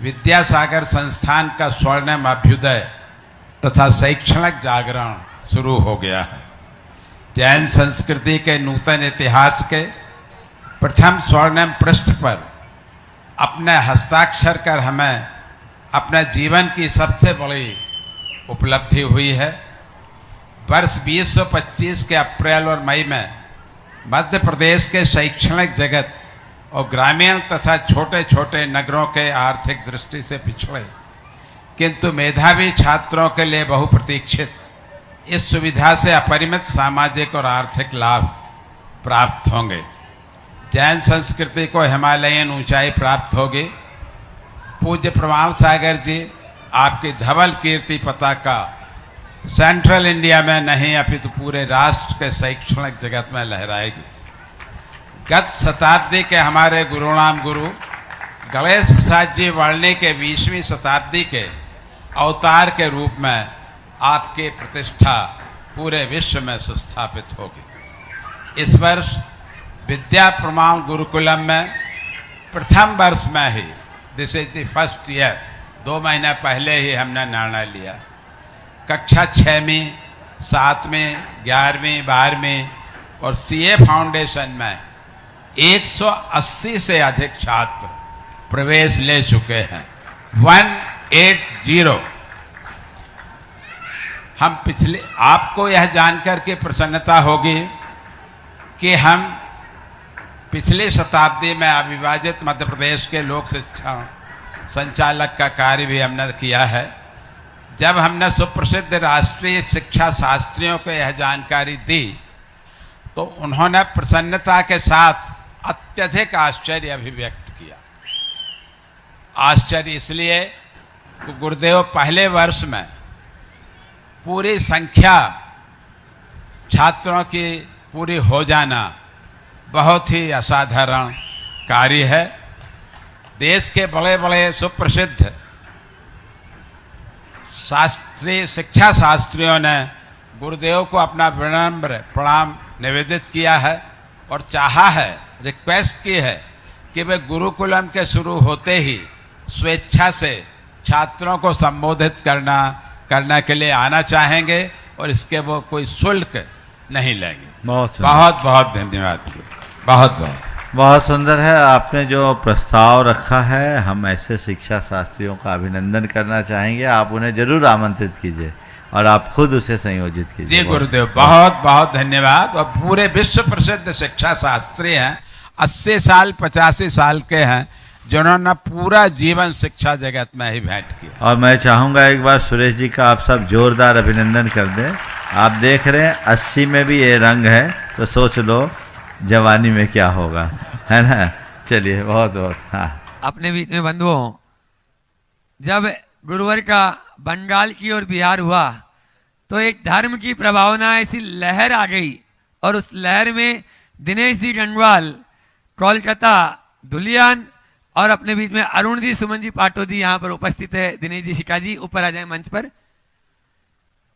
विद्यासागर संस्थान का स्वर्णिम अभ्युदय तथा शैक्षणिक जागरण शुरू हो गया है। जैन संस्कृति के नूतन इतिहास के प्रथम स्वर्णिम पृष्ठ पर अपने हस्ताक्षर कर हमें अपने जीवन की सबसे बड़ी उपलब्धि हुई है। वर्ष 2025 के अप्रैल और मई में मध्य प्रदेश के शैक्षणिक जगत और ग्रामीण तथा छोटे छोटे नगरों के आर्थिक दृष्टि से पिछड़े किंतु मेधावी छात्रों के लिए बहुप्रतीक्षित इस सुविधा से अपरिमित सामाजिक और आर्थिक लाभ प्राप्त होंगे। जैन संस्कृति को हिमालयन ऊंचाई प्राप्त होगी। पूज्य प्रमाण सागर जी आपकी धवल कीर्ति पताका सेंट्रल इंडिया में नहीं अपितु पूरे राष्ट्र के शैक्षणिक जगत में लहराएगी। गत शताब्दी के हमारे गुरुनाम गुरु गणेश प्रसाद जी वर्णी के 20वीं शताब्दी के अवतार के रूप में आपकी प्रतिष्ठा पूरे विश्व में सुस्थापित होगी। इस वर्ष विद्या प्रमाण गुरुकुलम में प्रथम वर्ष में ही, this is the first year, 2 महीना पहले ही हमने निर्णय लिया। कक्षा 6वीं, 7वीं, 11वीं, 12वीं और सीए फाउंडेशन में 180 से अधिक छात्र प्रवेश ले चुके हैं। 180। हम पिछले, आपको यह जानकर के प्रसन्नता होगी कि हम पिछली शताब्दी में अविभाजित मध्य प्रदेश के लोक शिक्षा संचालक का कार्य भी हमने किया है। जब हमने सुप्रसिद्ध राष्ट्रीय शिक्षा शास्त्रियों को यह जानकारी दी तो उन्होंने प्रसन्नता के साथ अत्यधिक आश्चर्य अभिव्यक्त किया। आश्चर्य इसलिए कि गुरुदेव पहले वर्ष में पूरी संख्या छात्रों की पूरी हो जाना बहुत ही असाधारण कार्य है। देश के बड़े बड़े सुप्रसिद्ध शास्त्रीय शिक्षा शास्त्रियों ने गुरुदेव को अपना विनम्र प्रणाम निवेदित किया है और चाहा है, रिक्वेस्ट की है कि वे गुरुकुलम के शुरू होते ही स्वेच्छा से छात्रों को संबोधित करने के लिए आना चाहेंगे और इसके वो कोई शुल्क नहीं लेंगे। बहुत बहुत धन्यवाद। बहुत सुंदर है। आपने जो प्रस्ताव रखा है, हम ऐसे शिक्षा शास्त्रियों का अभिनंदन करना चाहेंगे। आप उन्हें जरूर आमंत्रित कीजिए और आप खुद उसे संयोजित कीजिए। जी गुरुदेव, बहुत बहुत धन्यवाद। और पूरे विश्व प्रसिद्ध शिक्षा शास्त्री हैं, 80 साल 85 साल के हैं, जिन्होंने पूरा जीवन शिक्षा जगत में ही भेंट किया। और मैं चाहूँगा एक बार सुरेश जी का आप सब जोरदार अभिनंदन कर दें। आप देख रहे हैं 80 में भी ये रंग है, तो सोच लो जवानी में क्या होगा, है ना। चलिए, बहुत बहुत। हाँ, अपने बीच में बंधुओं, जब गुरुवर का बंगाल की ओर बिहार हुआ तो एक धर्म की प्रभावना ऐसी लहर आ गई और उस लहर में दिनेश जी डंडवाल, कोलकाता, धुलियान और अपने बीच में अरुण जी, सुमन जी पाटोदी यहाँ पर उपस्थित है। दिनेश जी शिका जी ऊपर आ जाए मंच पर।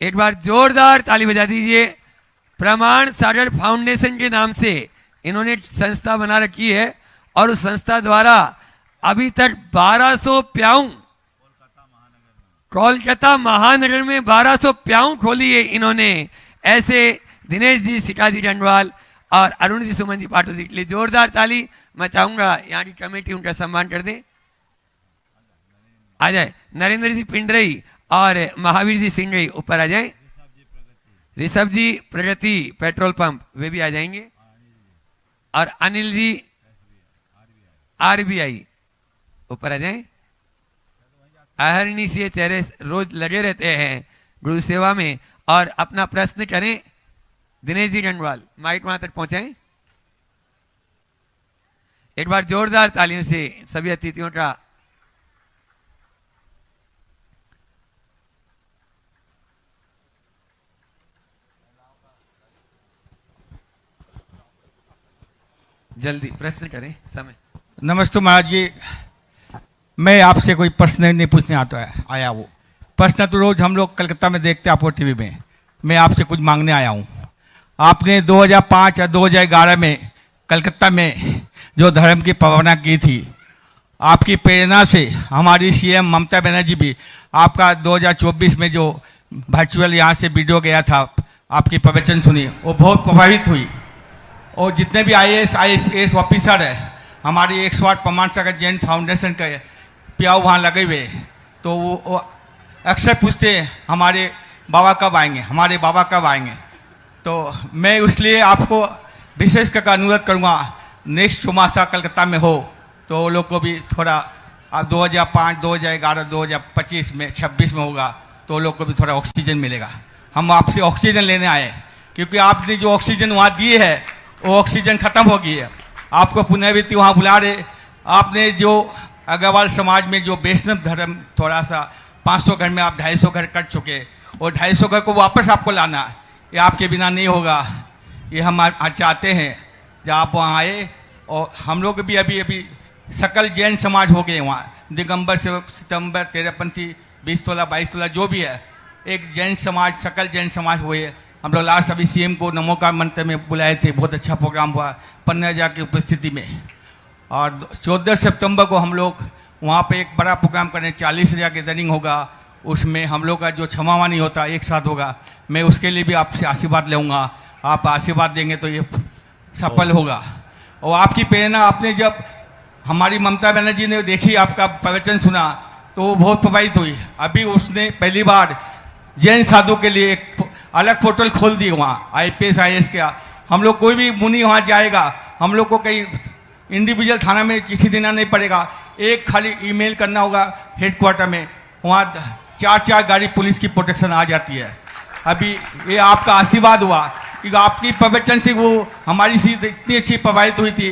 एक बार जोरदार ताली बजा दीजिए। प्रमाण सागर फाउंडेशन के नाम से इन्होंने संस्था बना रखी है और उस संस्था द्वारा अभी तक 1200 प्याऊ, कोलकाता महानगर में 1200 प्याऊ खोली है इन्होंने। ऐसे दिनेश जी शिका जी डंडवाल और अरुण जी, सुमन जी पाटोदी के लिए जोरदार ताली। मैं चाहूंगा यहाँ की कमेटी उनका सम्मान कर दे। आ जाए नरेंद्र जी पिंडरई और महावीर जी सिंगई ऊपर आ जाए। ऋषभ जी प्रगति पेट्रोल पंप, वे भी आ जाएंगे। और अनिल जी आरबीआई ऊपर आ जाए। अहरनी से चेहरे रोज लगे रहते हैं गुरु सेवा में, और अपना प्रश्न करें। दिनेश जी गंगवाल माइक वहां तक पहुंचाएं। एक बार जोरदार तालियों से सभी अतिथियों का जल्दी प्रश्न करें समय। नमस्ते महाराज जी, मैं आपसे कोई प्रश्न नहीं पूछने आया वो प्रश्न तो रोज हम लोग कलकत्ता में देखते हैं आपको टीवी में। मैं आपसे कुछ मांगने आया हूँ। आपने 2005 या 2011 में कलकत्ता में जो धर्म की भावना की थी, आपकी प्रेरणा से हमारी सीएम ममता बनर्जी भी आपका 2024 में जो वर्चुअल यहाँ से वीडियो गया था, आपकी प्रवचन सुनी, वो बहुत प्रभावित हुई। और जितने भी IAS ऑफिसर है, हमारी 108 प्रमाण सागर जैन फाउंडेशन के प्याऊ वहाँ लगे हुए, तो वो अक्सर पूछते हैं हमारे बाबा कब आएंगे, हमारे बाबा कब आएंगे। तो मैं इसलिए आपको विशेष करके अनुरोध करूँगा, नेक्स्ट चौमासा कलकत्ता में हो तो वो लोग को भी थोड़ा 2005, 2011, 2025 में 26 में होगा तो वो लोग को भी थोड़ा ऑक्सीजन मिलेगा। हम आपसे ऑक्सीजन लेने आए, क्योंकि आपने जो ऑक्सीजन वहाँ दी है वो ऑक्सीजन खत्म हो गई है। आपको पुनर्वृत्ति वहाँ बुला रहे। आपने जो अग्रवाल समाज में जो वैष्णव धर्म थोड़ा सा 500 घर में आप 250 घर कर चुके, और 250 घर को वापस आपको लाना, ये आपके बिना नहीं होगा। ये हम चाहते हैं जब आप वहाँ आए। और हम लोग भी अभी सकल जैन समाज हो गए वहाँ, दिगंबर से सितंबर, तेरहपंथी, 20 तोला 22 तोला जो भी है, एक जैन समाज, सकल जैन समाज हुए। हम लोग लास्ट अभी CM को नमोकार मंत्र में बुलाए थे, बहुत अच्छा प्रोग्राम हुआ 15,000 की उपस्थिति में। और 14 सितंबर को हम लोग वहाँ पे एक बड़ा प्रोग्राम करें, 40,000 की गैदरिंग होगा। उसमें हम लोग का जो क्षमावानी होता है एक साथ होगा। मैं उसके लिए भी आपसे आशीर्वाद लूँगा, आप आशीर्वाद देंगे तो ये सफल होगा। और आपकी प्रेरणा, आपने जब हमारी ममता बनर्जी ने देखी, आपका प्रवचन सुना, तो वो बहुत प्रभावित हुई। अभी उसने पहली बार जैन साधु के लिए एक अलग पोर्टल खोल दी वहाँ, IPS IAS का। हम लोग कोई भी मुनि वहाँ जाएगा, हम लोग को कहीं इंडिविजुअल थाना में चिट्ठी देना नहीं पड़ेगा, एक खाली ईमेल करना होगा हेडक्वार्टर में, वहाँ 4 गाड़ी पुलिस की प्रोटेक्शन आ जाती है। अभी ये आपका आशीर्वाद हुआ कि आपकी प्रवचन से वो हमारी सीट इतनी अच्छी प्रभावित हुई थी।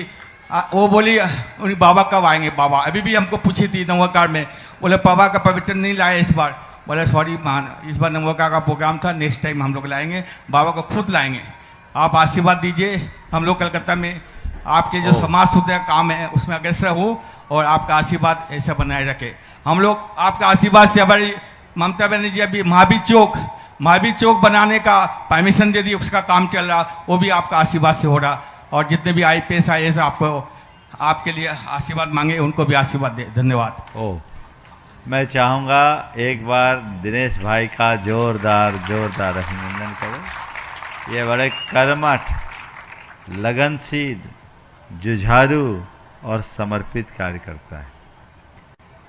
वो बोली उन्हें बाबा कब आएंगे बाबा, अभी भी हमको पूछी थी नवकार में, बोले बाबा का प्रवचन नहीं लाए इस बार। बोले सॉरी महान, इस बार नवकार का प्रोग्राम था, नेक्स्ट टाइम हम लोग लाएंगे, बाबा को खुद लाएंगे। आप आशीर्वाद दीजिए, हम लोग कलकत्ता में आपके जो समाज सुधार काम है उसमें अग्रसर हो, और आपका आशीर्वाद ऐसा बनाए रखे। हम लोग आपका आशीर्वाद से हमारी ममता बनर्जी अभी महावीर चौक बनाने का परमिशन दे दी, उसका काम चल रहा, वो भी आपका आशीर्वाद से हो रहा। और जितने भी IPS IAS आपको आपके लिए आशीर्वाद मांगे, उनको भी आशीर्वाद दे। धन्यवाद। मैं चाहूँगा एक बार दिनेश भाई का जोरदार अभिनंदन करें। ये बड़े कर्मठ, लगनशील, जुझारू और समर्पित कार्यकर्ता है।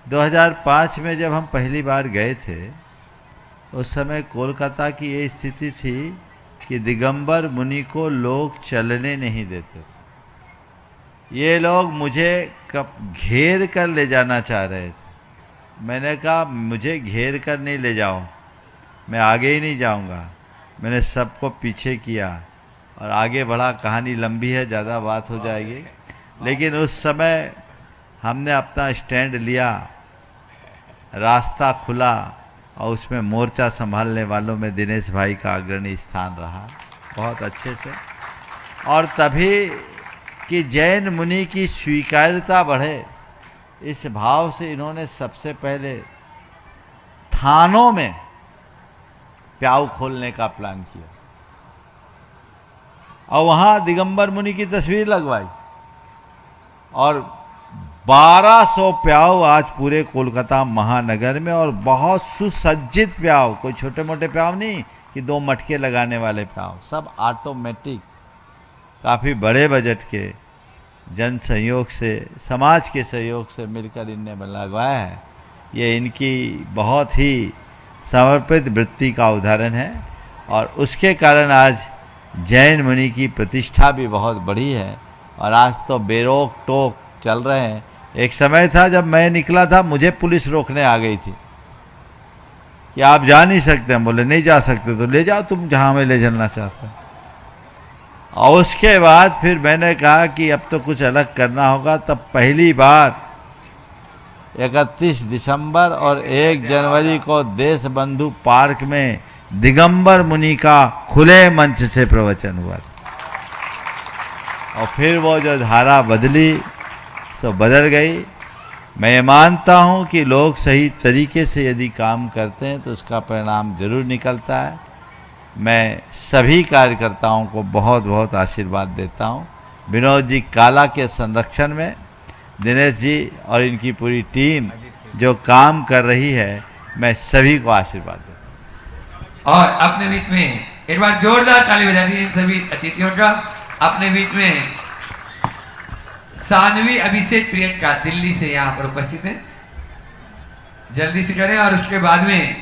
2005 में जब हम पहली बार गए थे, उस समय कोलकाता की ये स्थिति थी कि दिगंबर मुनि को लोग चलने नहीं देते थे। ये लोग मुझे कब घेर कर ले जाना चाह रहे थे। मैंने कहा मुझे घेर कर नहीं ले जाओ, मैं आगे ही नहीं जाऊंगा। मैंने सबको पीछे किया और आगे बढ़ा। कहानी लंबी है, ज़्यादा बात हो जाएगी, लेकिन उस समय हमने अपना स्टैंड लिया, रास्ता खुला, और उसमें मोर्चा संभालने वालों में दिनेश भाई का अग्रणी स्थान रहा बहुत अच्छे से। और तभी कि जैन मुनि की स्वीकार्यता बढ़े, इस भाव से इन्होंने सबसे पहले थानों में प्याऊ खोलने का प्लान किया और वहाँ दिगंबर मुनि की तस्वीर लगवाई। और 1200 प्याऊ आज पूरे कोलकाता महानगर में, और बहुत सुसज्जित प्याऊ, कोई छोटे मोटे प्याऊ नहीं कि 2 मटके लगाने वाले प्याऊ, सब ऑटोमेटिक, काफ़ी बड़े बजट के, जन सहयोग से, समाज के सहयोग से मिलकर इनने लगवाया है। ये इनकी बहुत ही समर्पित वृत्ति का उदाहरण है, और उसके कारण आज जैन मुनि की प्रतिष्ठा भी बहुत बढ़ी है। और आज तो बेरोक टोक चल रहे हैं। एक समय था जब मैं निकला था, मुझे पुलिस रोकने आ गई थी, कि आप जा नहीं सकते। हम बोले नहीं जा सकते तो ले जाओ तुम जहाँ हमें ले चलना चाहते हो। और उसके बाद फिर मैंने कहा कि अब तो कुछ अलग करना होगा। तब पहली बार 31 दिसंबर और 1 जनवरी को देश बंधु पार्क में दिगंबर मुनि का खुले मंच से प्रवचन हुआ। और फिर वो जो धारा बदली सो बदल गई। मैं ये मानता हूँ कि लोग सही तरीके से यदि काम करते हैं तो उसका परिणाम जरूर निकलता है। मैं सभी कार्यकर्ताओं को बहुत बहुत आशीर्वाद देता हूँ। विनोद जी काला के संरक्षण में दिनेश जी और इनकी पूरी टीम जो काम कर रही है, मैं सभी को आशीर्वाद देता हूँ। और अपने बीच में एक बार जोरदार ताली बजा दी इन सभी अतिथियों का। अपने बीच में सानवी अभिषेक प्रियंका दिल्ली से यहाँ पर उपस्थित हैं, जल्दी से करें। और उसके बाद में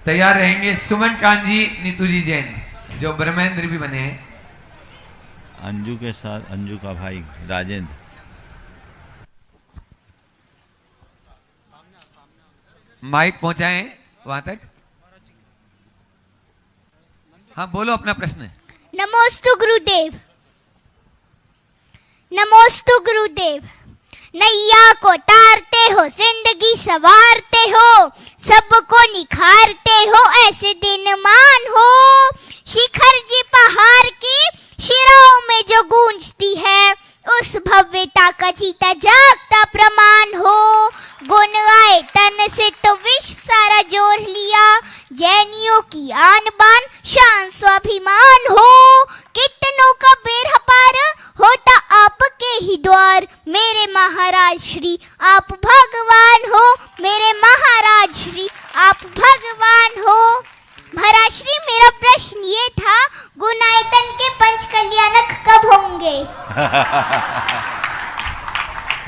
तैयार रहेंगे सुमन कांजी नीतू जी जैन जो ब्रह्मेंद्र भी बने हैं। अंजू के साथ अंजू का भाई राजेंद्र। माइक पहुंचाएं वहां तक। हाँ बोलो अपना प्रश्न। नमोस्तु गुरुदेव। नमोस्तु गुरुदेव। नैया को तारते हो, जिंदगी सवारते हो, सबको निखारते हो, ऐसे दिन मान हो। शिखर जी पहाड़ की शिराओं में जो गूंजती है, उस भव्यता का जीता जागता प्रमाण हो। गुण आए तन से तो विश्व सारा जोड़ लिया, जैनियों की आन बान शान स्वाभिमान हो। कितनों का बेरहा पार होता आपके ही द्वार, मेरे महाराज श्री आप भगवान हो, मेरे महाराज श्री आप भगवान हो। महाराज श्री मेरा प्रश्न ये था, गुणायतन के पंच कल्याणक कब होंगे?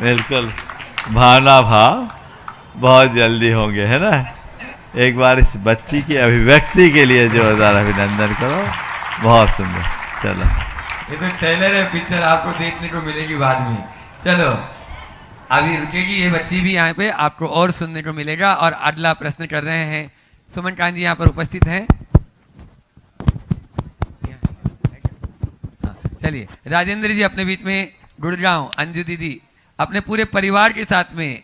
बिल्कुल भावना भाव बहुत जल्दी होंगे, है ना। एक बार इस बच्ची की अभिव्यक्ति के लिए जोरदार अभिनंदन करो। बहुत सुंदर। चलो ये तो ट्रेलर है, पिक्चर आपको देखने को मिलेगी बाद में। चलो अभी रुकेगी ये बच्ची भी यहाँ पे, आपको और सुनने को मिलेगा। और अगला प्रश्न कर रहे हैं सुमन कांत जी यहाँ पर उपस्थित हैं। चलिए राजेंद्र जी अपने बीच में गुड़गांव, अंजू दीदी अपने पूरे परिवार के साथ में,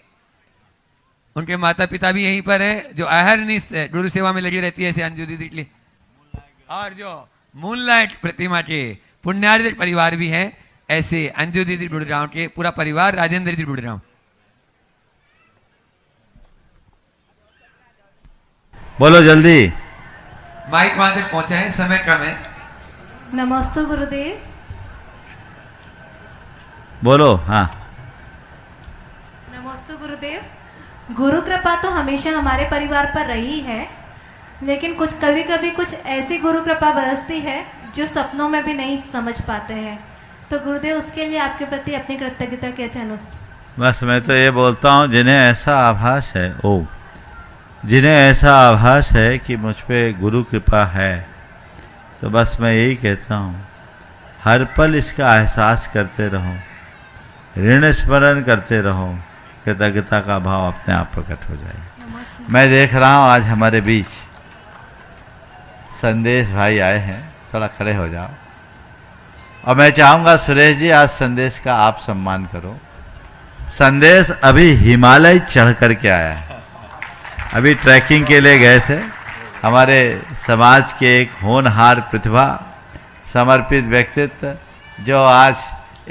उनके माता पिता भी यहीं पर हैं जो अहरनिश गुरु सेवा में लगी रहती है ऐसे अंजू दीदी के लिए। और जो मूनलाइट प्रतिमा के पुण्यार्जित परिवार भी हैं ऐसे अंजू दीदी गुड़गांव के पूरा परिवार, राजेंद्र जी गुड़गांव। बोलो जल्दी, माइक वहां तक पहुंचाएं, समय कम है। नमस्ते गुरुदेव। बोलो। हाँ नमस्ते गुरुदेव। गुरु कृपा तो हमेशा हमारे परिवार पर रही है, लेकिन कभी कभी कुछ ऐसी गुरु कृपा बरसती है जो सपनों में भी नहीं समझ पाते हैं। तो गुरुदेव उसके लिए आपके प्रति अपनी कृतज्ञता कैसे बस मैं तो ये बोलता हूँ, जिन्हें ऐसा आभास है जिन्हें ऐसा आभास है कि मुझ पे गुरु कृपा है, तो बस मैं यही कहता हूँ हर पल इसका एहसास करते रहो, ऋण स्मरण करते रहो, कृतज्ञता का भाव अपने आप प्रकट हो जाएगा। मैं देख रहा हूँ आज हमारे बीच संदेश भाई आए हैं, थोड़ा खड़े हो जाओ। और मैं चाहूँगा सुरेश जी आज संदेश का आप सम्मान करो। संदेश अभी हिमालय चढ़ करके आया है, अभी ट्रैकिंग के लिए गए थे। हमारे समाज के एक होनहार प्रतिभा, समर्पित व्यक्तित्व जो आज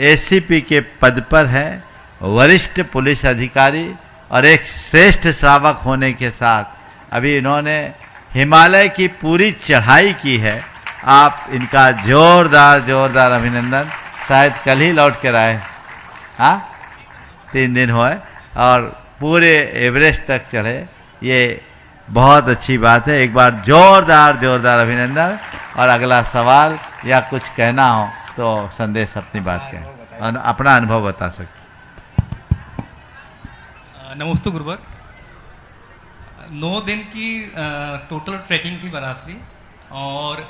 एसीपी के पद पर है, वरिष्ठ पुलिस अधिकारी और एक श्रेष्ठ श्रावक होने के साथ अभी इन्होंने हिमालय की पूरी चढ़ाई की है। आप इनका जोरदार अभिनंदन। शायद कल ही लौट कर आए, हाँ 3 दिन हुए और पूरे एवरेस्ट तक चढ़े, ये बहुत अच्छी बात है। एक बार जोरदार अभिनंदन। और अगला सवाल या कुछ कहना हो तो संदेश अपनी बात कहें, अपना अनुभव बता सकते। नमस्ते गुरुवर। 9 दिन की टोटल ट्रैकिंग थी बनारसी, और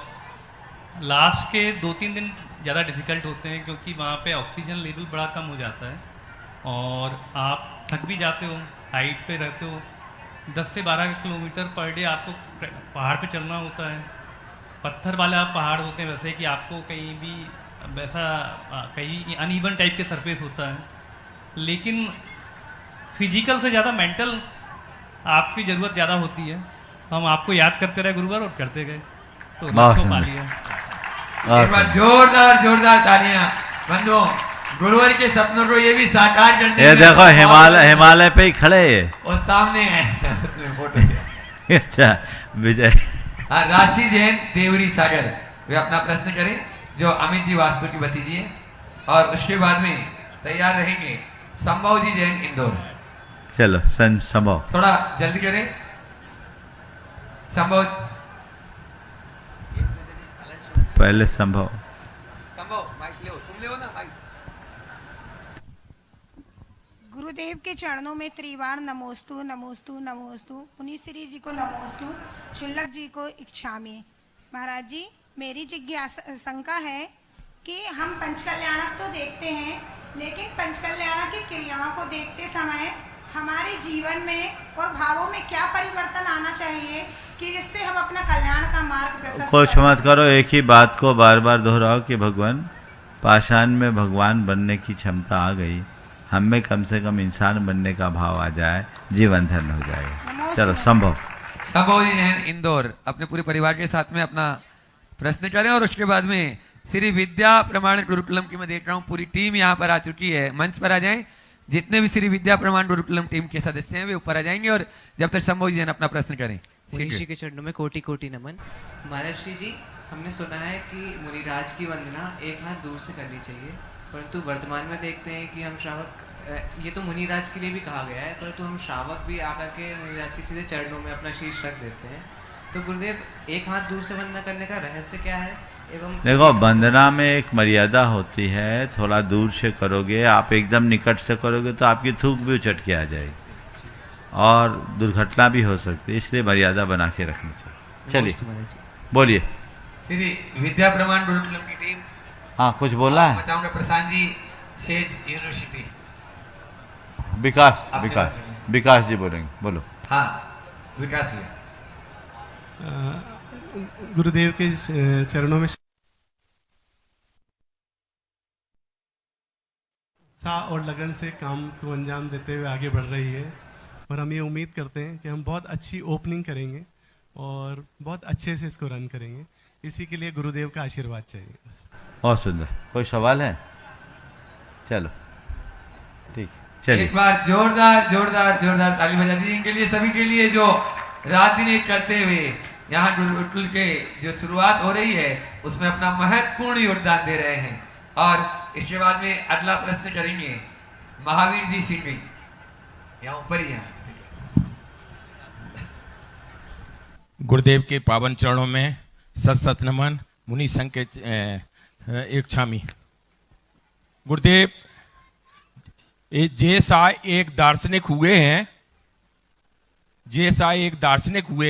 लास्ट के 2-3 दिन ज़्यादा डिफ़िकल्ट होते हैं क्योंकि वहाँ पे ऑक्सीजन लेवल बड़ा कम हो जाता है और आप थक भी जाते हो, हाइट पे रहते हो, 10 से 12 किलोमीटर पर डे आपको पहाड़ पे चलना होता है। पत्थर वाला पहाड़ होते हैं वैसे कि आपको कहीं भी वैसा कहीं अनइवन टाइप के सरफेस होता है, लेकिन फिजिकल से ज़्यादा मेंटल आपकी ज़रूरत ज़्यादा होती है। तो हम आपको याद करते रहे गुरुवार और करते गए तो लक्ष्य पा लिया। एक बार जोरदार जोरदार तालियां बंधुओं, गुरुवार के सपनों को ये भी साकार करने ये देखो हिमालय पे ही खड़े है और सामने है उसमें फोटो। अच्छा विजय। हाँ, राशि जैन देवरी सागर वे अपना प्रश्न करें जो अमित जी वास्तु की भतीजी है, और उसके बाद में तैयार रहेंगे संभव जी जैन इंदौर। चलो संभव थोड़ा जल्दी करें। संभव पहले संभव माइक ले, तुम ले ना माइक। गुरुदेव के चरणों में त्रिवार नमोस्तु नमोस्तु नमोस्तु, मुनीश्री जी को नमोस्तु, शुल्लक जी को इच्छामि। महाराज जी, मेरी जिज्ञासा शंका है कि हम पंचकल्याणक तो देखते हैं, लेकिन पंचकल्याणक की क्रियाओं को देखते समय हमारे जीवन में और भावों में क्या परिवर्तन आना चाहिए कि जिससे हम अपना कल्याण का मार्ग प्रशस्त कुछ मत करो, एक ही बात को बार बार दोहराओ कि भगवान पाषाण में भगवान बनने की क्षमता आ गई, हम में कम से कम इंसान बनने का भाव आ जाए, जीवन धन्य हो जाएगा। चलो संभव जी जैन इंदौर अपने पूरे परिवार के साथ में अपना प्रश्न करें, और उसके बाद में श्री विद्या प्रमाण गुरुकुलम की मैं देख रहा हूँ पूरी टीम यहाँ पर आ चुकी है। मंच पर आ जाएं, जितने भी श्री विद्या प्रमाण गुरुकुलम टीम के सदस्य हैं वे ऊपर आ जाएंगे, और जब तक संभव जी जैन अपना प्रश्न करें। मुनीषी के चरणों में कोटि कोटि नमन। महर्षि जी, हमने सुना है कि मुनिराज की वंदना एक हाथ दूर से करनी चाहिए, परंतु वर्तमान में देखते हैं कि हम श्रावक, ये तो मुनिराज के लिए भी कहा गया है, परंतु हम श्रावक भी आकर के मुनिराज के सीधे चरणों में अपना शीश रख देते हैं। तो गुरुदेव, एक हाथ दूर से वंदना करने का रहस्य क्या है? एवं देखो, वंदना में एक मर्यादा होती है, थोड़ा दूर से करोगे, आप एकदम निकट से करोगे तो आपकी थूक भी उचट के आ जाएगी और दुर्घटना भी हो सकती है, इसलिए मर्यादा बना के रखनी चाहिए। चलिए बोलिए। श्री विद्या प्रमाण गुरुकुलम की टीम। हाँ, कुछ बोला है? बताऊंगा प्रशांत जी, सेज यूनिवर्सिटी। विकास जी बोलेंगे, बोलो। हाँ, विकास भैया। गुरुदेव के चरणों में उत्साह और लगन से काम को अंजाम देते हुए आगे बढ़ रही है, और हम ये उम्मीद करते हैं कि हम बहुत अच्छी ओपनिंग करेंगे और बहुत अच्छे से इसको रन करेंगे। इसी के लिए गुरुदेव का आशीर्वाद चाहिए। बहुत सुंदर। कोई सवाल है? चलो ठीक, चलिए एक बार जोरदार जोरदार जोरदार ताली बजा दीजिए इनके लिए, सभी के लिए जो रात दिन एक करते हुए यहाँ गुरुकुल के जो शुरुआत हो रही है उसमें अपना महत्वपूर्ण योगदान दे रहे हैं। और इसके बाद में अगला प्रश्न करेंगे महावीर जी सिंह, यहाँ ऊपर ही यहाँ। गुरुदेव के पावन चरणों में सत सत नमन। मुनि संघ के एक छामी। गुरुदेव जैसा एक दार्शनिक हुए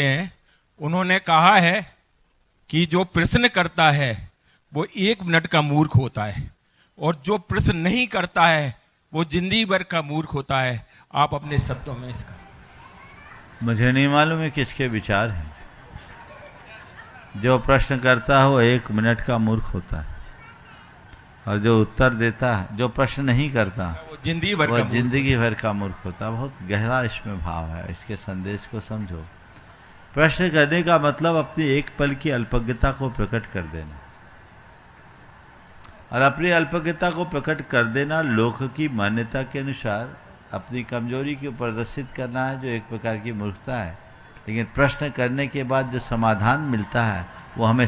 हैं, उन्होंने कहा है कि जो प्रश्न करता है वो 1 मिनट का मूर्ख होता है, और जो प्रश्न नहीं करता है वो जिंदगी भर का मूर्ख होता है। आप अपने शब्दों में इसका। मुझे नहीं मालूम है किसके विचार हैं। जो प्रश्न करता है वो 1 मिनट का मूर्ख होता है, और जो उत्तर देता है, जो प्रश्न नहीं करता वो जिंदगी भर का मूर्ख होता है। बहुत गहरा इसमें भाव है, इसके संदेश को समझो। प्रश्न करने का मतलब अपनी एक पल की अल्पज्ञता को प्रकट कर देना, और अपनी अल्पज्ञता को प्रकट कर देना लोक की मान्यता के अनुसार अपनी कमजोरी को प्रदर्शित करना है, जो एक प्रकार की मूर्खता है। लेकिन प्रश्न करने के बाद जो समाधान मिलता है वो हमें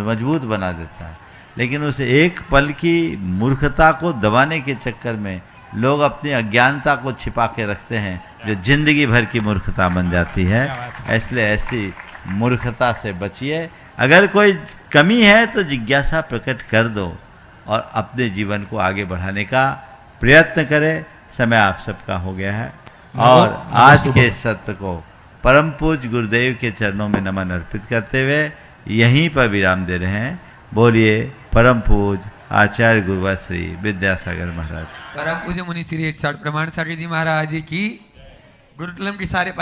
मजबूत बना देता है। लेकिन उस एक पल की मूर्खता को दबाने के चक्कर में लोग अपनी अज्ञानता को छिपा के रखते हैं, जो जिंदगी भर की मूर्खता बन जाती है। इसलिए ऐसी मूर्खता से बचिए। अगर कोई कमी है तो जिज्ञासा प्रकट कर दो और अपने जीवन को आगे बढ़ाने का प्रयत्न करें। समय आप सबका हो गया है, और आज के सत्र को परम पूज्य गुरुदेव के चरणों में नमन अर्पित करते हुए यहीं पर विराम दे रहे हैं। बोलिए परम पूज्य आचार्य गुरुवर श्री विद्यासागर महाराज, परम पूज्य मुनि श्री 160 प्रमाण सागर जी महाराज की, गुरुकुलम की सारे